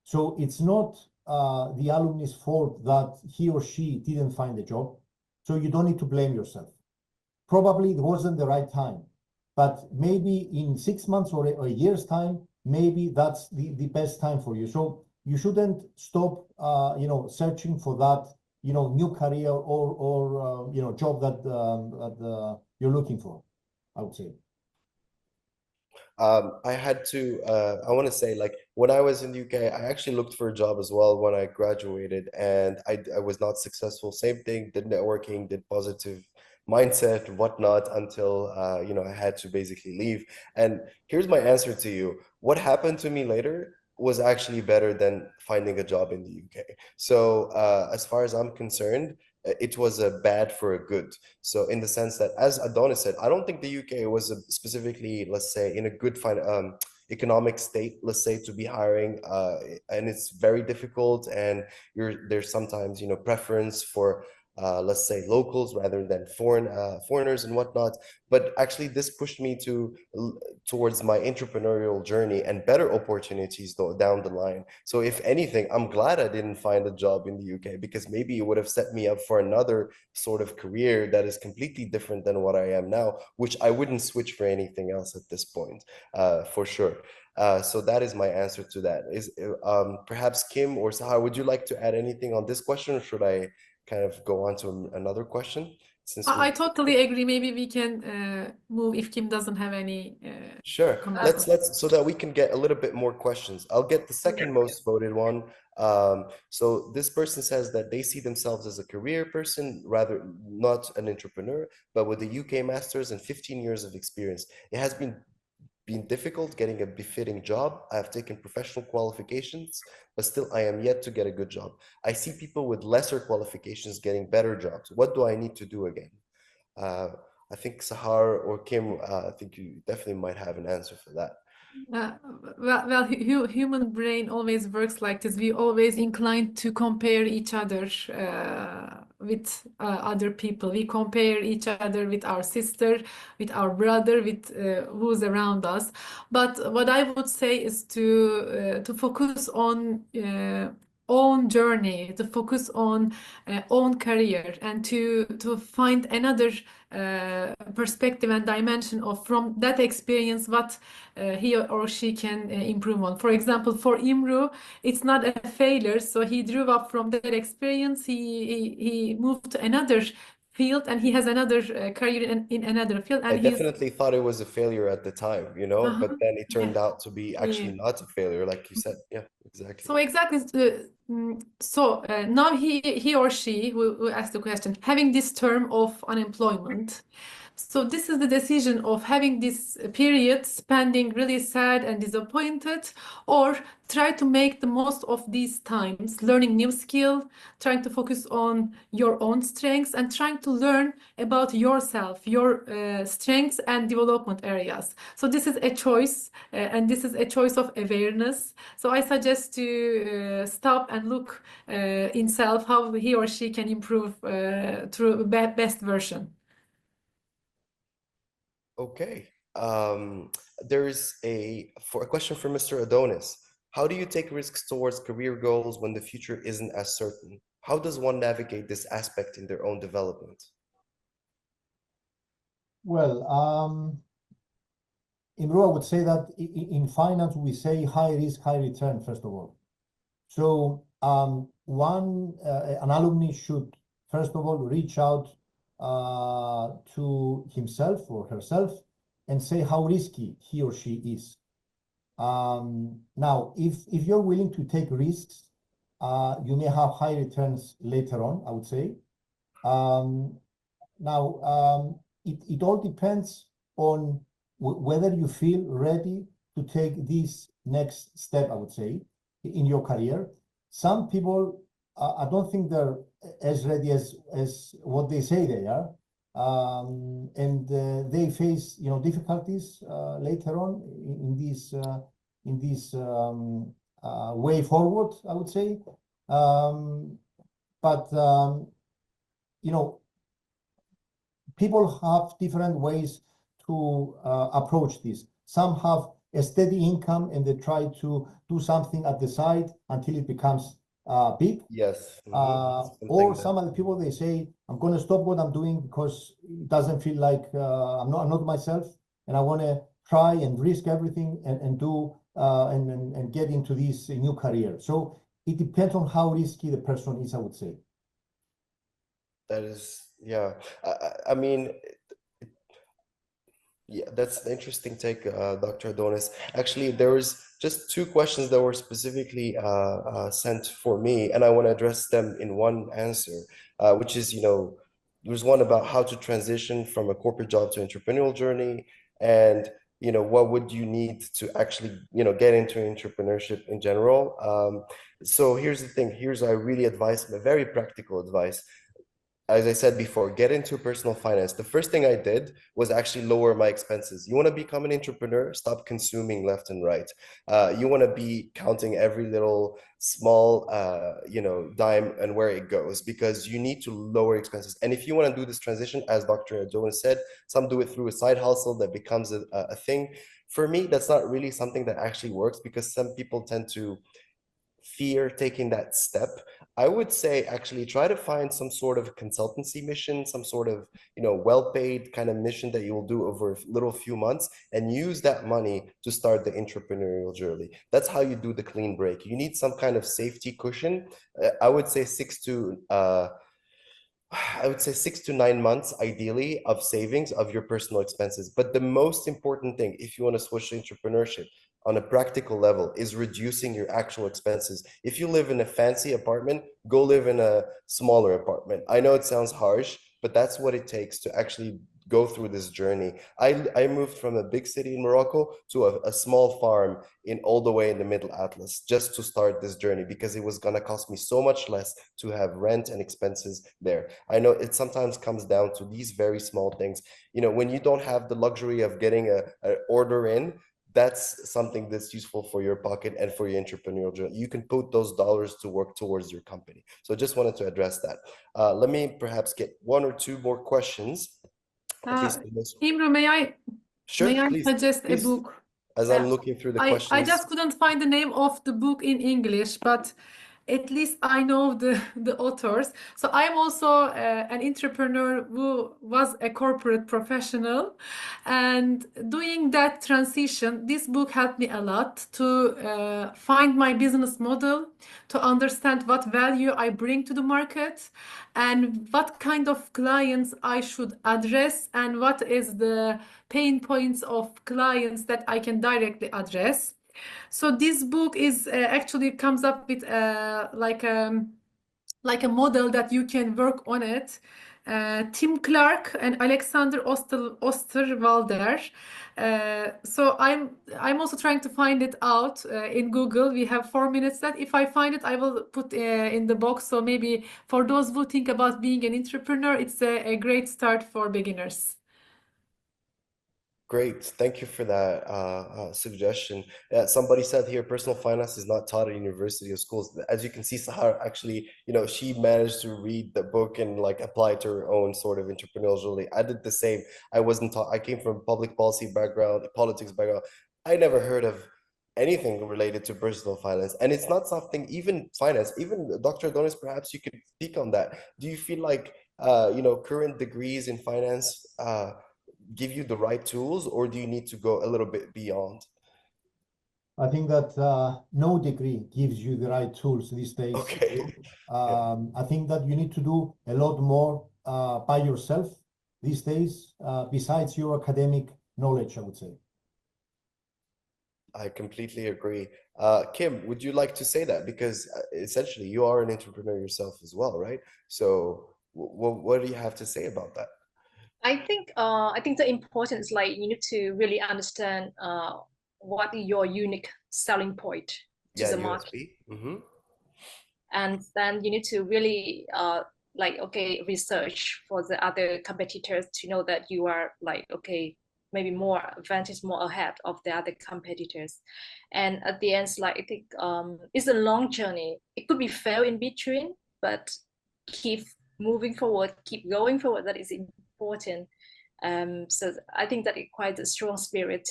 Speaker 10: So it's not the alumni's fault that he or she didn't find a job. So you don't need to blame yourself. Probably it wasn't the right time, but maybe in 6 months or a year's time, maybe that's the best time for you. So you shouldn't stop, searching for that, new career or job that you're looking for, I would say.
Speaker 1: I want to say, like, when I was in the UK, I actually looked for a job as well when I graduated, and I was not successful. Same thing, did networking, did positive mindset, whatnot, until I had to basically leave. And here's my answer to you. What happened to me later was actually better than finding a job in the UK. So as far as I'm concerned, it was a bad for a good. So in the sense that, as Adonis said, I don't think the UK was specifically, let's say, in a good economic state, let's say, to be hiring, and it's very difficult, and there's sometimes preference for let's say locals rather than foreigners and whatnot. But actually this pushed me towards my entrepreneurial journey and better opportunities down the line. So if anything, I'm glad I didn't find a job in the UK, because maybe it would have set me up for another sort of career that is completely different than what I am now, which I wouldn't switch for anything else at this point, for sure. So that is my answer to that. Is perhaps Kim or Sahar, would you like to add anything on this question, or should I kind of go on to another question?
Speaker 9: I totally agree. Maybe we can move if Kim doesn't have any
Speaker 1: Sure.
Speaker 9: comments.
Speaker 1: Let's so that we can get a little bit more questions. I'll get the second most voted one. So this person says that they see themselves as a career person, rather not an entrepreneur, but with a UK master's and 15 years of experience. It has been difficult getting a befitting job. I have taken professional qualifications, but still I am yet to get a good job. I see people with lesser qualifications getting better jobs. What do I need to do again? I think Sahar or Kim, I think you definitely might have an answer for that.
Speaker 9: Human brain always works like this. We always inclined to compare each other with other people. We compare each other with our sister, with our brother, with who's around us. But what I would say is to focus on own journey, to focus on own career, and to find another perspective and dimension of from that experience what he or she can improve on. For example, for Imru, it's not a failure, so he drew up from that experience. He moved to another field, and he has another career in another field,
Speaker 1: I
Speaker 9: and he's
Speaker 1: definitely thought it was a failure at the time, you know, but then it
Speaker 9: yeah,
Speaker 1: turned out to be actually
Speaker 9: yeah.
Speaker 1: not a failure, like you said. Yeah, exactly.
Speaker 9: So exactly, now he or she who asked the question, having this term of unemployment. So this is the decision of having this period spending really sad and disappointed, or try to make the most of these times, learning new skill, trying to focus on your own strengths, and trying to learn about yourself, your strengths and development areas. So this is a choice, and this is a choice of awareness. So I suggest to stop and look in self how he or she can improve through best version.
Speaker 1: Okay. There's a question for Mr. Adonis. How do you take risks towards career goals when the future isn't as certain? How does one navigate this aspect in their own development?
Speaker 10: Well, Imru, I would say that in finance, we say high risk, high return, first of all. So an alumni should, first of all, reach out to himself or herself and say how risky he or she is. Now, if you're willing to take risks, you may have high returns later on, I would say. It all depends on whether you feel ready to take this next step, I would say, in your career. Some people, I don't think they're as ready as what they say they are. And they face, difficulties later on in this way forward, I would say. People have different ways to approach this. Some have a steady income and they try to do something at the side until it becomes big.
Speaker 1: Yes.
Speaker 10: Or some other people, they say, I'm going to stop what I'm doing because it doesn't feel like I'm not myself, and I want to try and risk everything and do and get into this new career. So it depends on how risky the person is, I would say.
Speaker 1: That is, yeah. I mean, yeah, that's an interesting take, Dr. Adonis. Actually, there was just two questions that were specifically sent for me, and I want to address them in one answer, which is, there's one about how to transition from a corporate job to entrepreneurial journey, and what would you need to actually, get into entrepreneurship in general. So here's the thing. I really advise, a very practical advice. As I said before, get into personal finance. The first thing I did was actually lower my expenses. You want to become an entrepreneur? Stop consuming left and right. You want to be counting every little small, dime and where it goes, because you need to lower expenses. And if you want to do this transition, as Dr. Adonis said, some do it through a side hustle that becomes a thing. For me, that's not really something that actually works, because some people tend to fear taking that step. I would say actually try to find some sort of consultancy mission, some sort of, well-paid kind of mission that you will do over a little few months, and use that money to start the entrepreneurial journey. That's how you do the clean break. You need some kind of safety cushion. I would say 6 to 9 months, ideally, of savings of your personal expenses. But the most important thing, if you want to switch to entrepreneurship on a practical level, is reducing your actual expenses. If you live in a fancy apartment, go live in a smaller apartment. I know it sounds harsh, but that's what it takes to actually go through this journey. I moved from a big city in Morocco to a small farm in all the way in the Middle Atlas just to start this journey, because it was going to cost me so much less to have rent and expenses there. I know it sometimes comes down to these very small things. You know, when you don't have the luxury of getting a order in, that's something that's useful for your pocket and for your entrepreneurial journey. You can put those dollars to work towards your company. So just wanted to address that. Let me perhaps get one or two more questions.
Speaker 9: Imru,
Speaker 1: Sure,
Speaker 9: may I
Speaker 1: please,
Speaker 9: suggest a
Speaker 1: please.
Speaker 9: book?
Speaker 1: As I'm looking through the
Speaker 9: I
Speaker 1: questions.
Speaker 9: just couldn't find the name of the book in English, but at least I know the authors. So I'm also an entrepreneur who was a corporate professional, and doing that transition, this book helped me a lot to find my business model, to understand what value I bring to the market, and what kind of clients I should address, and what is the pain points of clients that I can directly address. So this book is actually comes up with like a model that you can work on it. Tim Clark and Alexander Osterwalder. So I'm also trying to find it out in Google. We have 4 minutes left. If I find it, I will put in the box. So maybe for those who think about being an entrepreneur, it's a great start for beginners.
Speaker 1: Great, thank you for that suggestion. Somebody said here, personal finance is not taught at university or schools. As you can see, Seher actually, you know, she managed to read the book and like apply it to her own sort of entrepreneurial journey. I did the same. I wasn't taught. I came from public policy background, politics background. I never heard of anything related to personal finance, and it's not something, even finance, even Dr. Adonis, perhaps you could speak on that. Do you feel like you know, current degrees in finance give you the right tools, or do you need to go a little bit beyond?
Speaker 10: I think that no degree gives you the right tools these days.
Speaker 1: Okay.
Speaker 10: I think that you need to do a lot more by yourself these days, besides your academic knowledge, I would say.
Speaker 1: I completely agree. Kim, would you like to say that? Because essentially you are an entrepreneur yourself as well, right? So what do you have to say about that?
Speaker 8: I think the importance, like, you need to really understand what is your unique selling point to the market.
Speaker 1: Mm-hmm.
Speaker 8: And then you need to really like, okay, research for the other competitors to know that you are like, okay, maybe more advantage, more ahead of the other competitors. And at the end, like, I think it's a long journey. It could be fail in between, but keep moving forward, keep going forward. That is important. So I think that it requires a strong spirit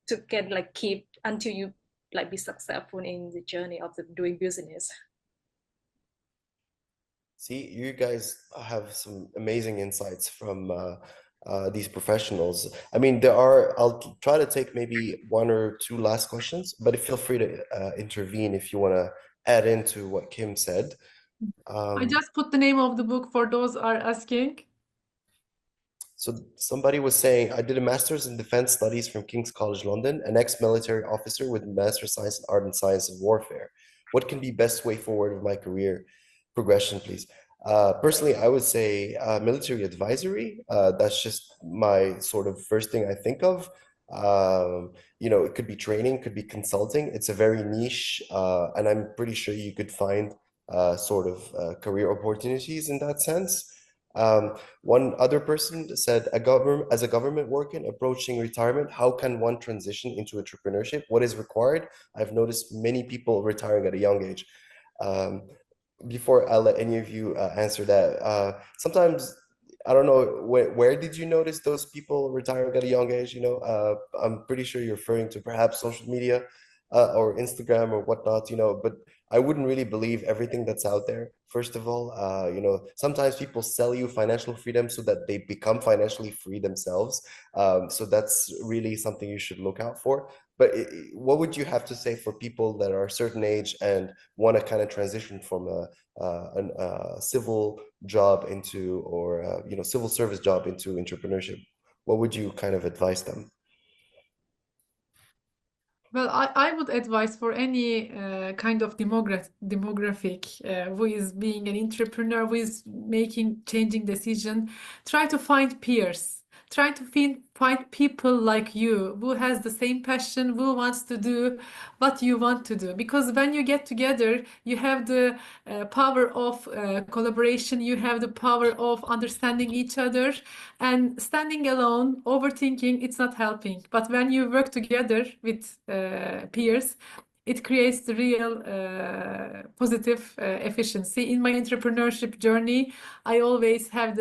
Speaker 8: to get like keep until you like be successful in the journey of doing business.
Speaker 1: See, you guys have some amazing insights from these professionals. I mean, I'll try to take maybe one or two last questions, but feel free to intervene if you want to add into what Kim said.
Speaker 9: I just put the name of the book for those are asking.
Speaker 1: So somebody was saying, I did a master's in defense studies from King's College London, an ex-military officer with master science in art and science of warfare. What can be best way forward of my career progression, please? Personally, I would say military advisory. That's just my sort of first thing I think of. You know, it could be training, could be consulting. It's a very niche, and I'm pretty sure you could find sort of career opportunities in that sense. One other person said, as a government worker approaching retirement, how can one transition into entrepreneurship? What is required? I've noticed many people retiring at a young age. Before I let any of you answer that, sometimes, I don't know, where did you notice those people retiring at a young age? You know, I'm pretty sure you're referring to perhaps social media or Instagram or whatnot, you know, but I wouldn't really believe everything that's out there. First of all, you know, sometimes people sell you financial freedom so that they become financially free themselves. So that's really something you should look out for. But what would you have to say for people that are a certain age and want to kind of transition from a civil job into, or you know, civil service job into entrepreneurship? What would you kind of advise them?
Speaker 9: Well, I would advise for any kind of demographic who is being an entrepreneur, who is changing decision, try to find peers. Try to find people like you who has the same passion, who wants to do what you want to do. Because when you get together, you have the power of collaboration, you have the power of understanding each other, and standing alone, overthinking, it's not helping. But when you work together with peers, it creates the real positive efficiency. In my entrepreneurship journey, I always have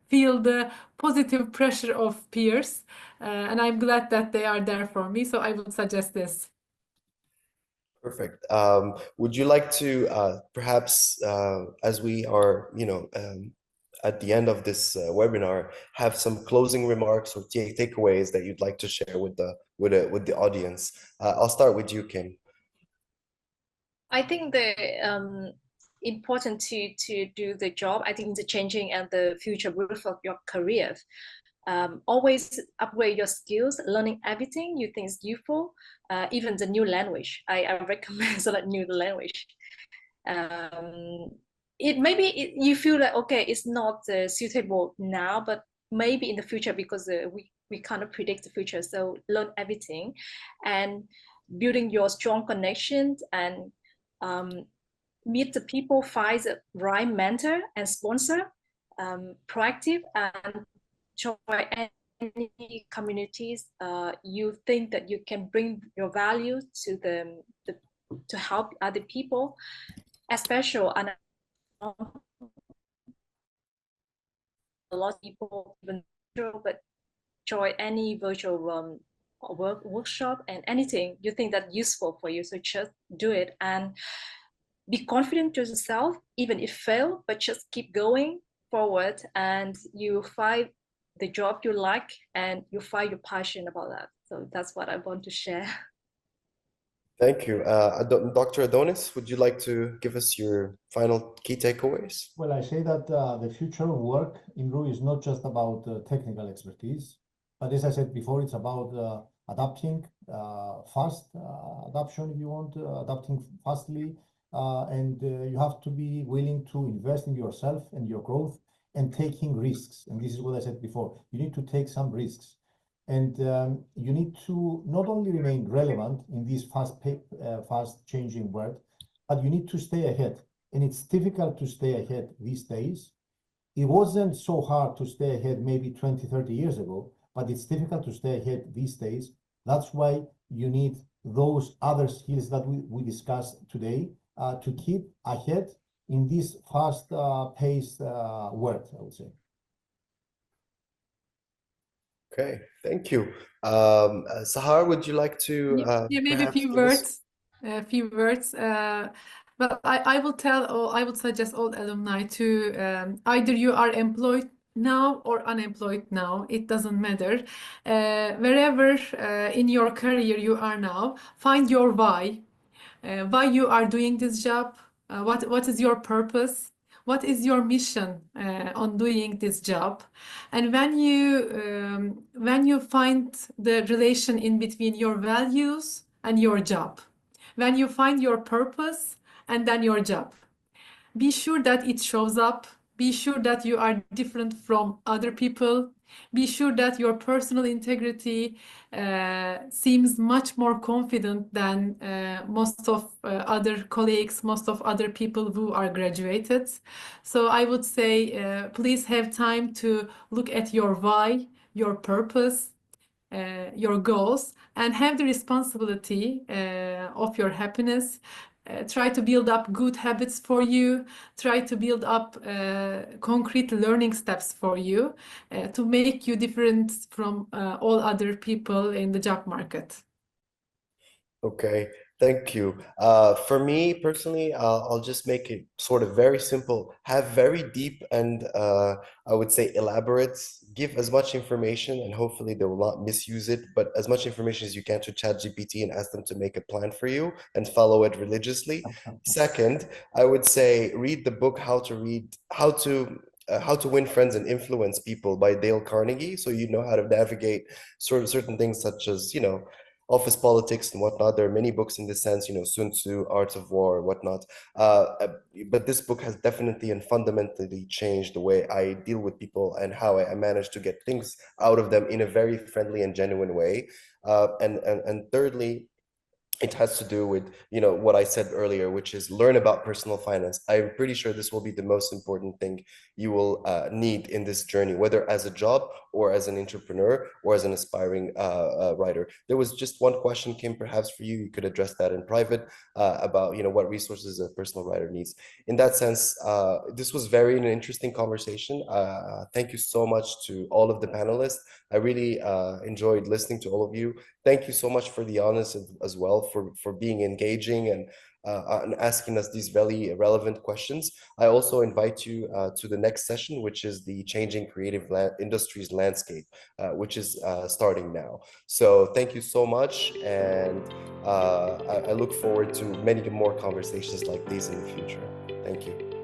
Speaker 9: feel the positive pressure of peers, and I'm glad that they are there for me. So I would suggest this.
Speaker 1: Perfect. Would you like to perhaps, as we are, at the end of this webinar, have some closing remarks or takeaways that you'd like to share with the audience? I'll start with you, Kim.
Speaker 8: I think the important to do the job, I think the changing and the future growth of your career. Always upgrade your skills, learning everything you think is useful, even the new language. I recommend so that new language. You feel like, okay, it's not suitable now, but maybe in the future, because we cannot predict the future. So learn everything and building your strong connections and meet the people, find the right mentor and sponsor, proactive, and join any communities you think that you can bring your value to to help other people, especially and a lot of people even but join any virtual workshop and anything you think that's useful for you. So just do it and be confident to yourself, even if fail, but just keep going forward and you find the job you like and you find your passion about that. So that's what I want to share.
Speaker 1: Thank you. Dr. Adonis, would you like to give us your final key takeaways?
Speaker 10: Well, I say that the future of work in Imru is not just about technical expertise, but as I said before, it's about adapting, fast adaptation, if you want, adapting fastly, and you have to be willing to invest in yourself and your growth and taking risks. And this is what I said before. You need to take some risks. And you need to not only remain relevant in this fast changing world, but you need to stay ahead. And it's difficult to stay ahead these days. It wasn't so hard to stay ahead maybe 20, 30 years ago, but it's difficult to stay ahead these days. That's why you need those other skills that we discussed today to keep ahead in this fast-paced world, I would say.
Speaker 1: Okay, thank you. Seher, would you like to
Speaker 9: maybe a few words. But I will I would suggest all alumni to either you are employed now or unemployed now, it doesn't matter. Wherever in your career you are now, find your why you are doing this job, what is your purpose, what is your mission on doing this job. And when you find the relation in between your values and your job, when you find your purpose and then your job, be sure that it shows up. Be sure that you are different from other people. Be sure that your personal integrity seems much more confident than most of other colleagues, most of other people who are graduated. So I would say, please have time to look at your why, your purpose, your goals, and have the responsibility of your happiness. Try to build up good habits for you. Try to build up concrete learning steps for you to make you different from all other people in the job market.
Speaker 1: Okay, thank you. For me personally, I'll just make it sort of very simple. Have very deep and I would say elaborate, give as much information and hopefully they will not misuse it, but as much information as you can to ChatGPT and ask them to make a plan for you and follow it religiously. Second, I would say read the book How to Win Friends and Influence People by Dale Carnegie, so you know how to navigate sort of certain things such as, office politics and whatnot. There are many books in this sense, Sun Tzu, Art of War, whatnot. But this book has definitely and fundamentally changed the way I deal with people and how I manage to get things out of them in a very friendly and genuine way. And thirdly, it has to do with what I said earlier, which is learn about personal finance. I'm pretty sure this will be the most important thing you will need in this journey, whether as a job or as an entrepreneur or as an aspiring writer. There was just one question came perhaps for you. You could address that in private about what resources a personal writer needs. In that sense, this was very an interesting conversation. Thank you so much to all of the panelists. I really enjoyed listening to all of you. Thank you so much for the honest as well, for being engaging and asking us these very relevant questions. I also invite you to the next session, which is the Changing Creative Industries Landscape, which is starting now. So thank you so much, and I look forward to many more conversations like these in the future. Thank you.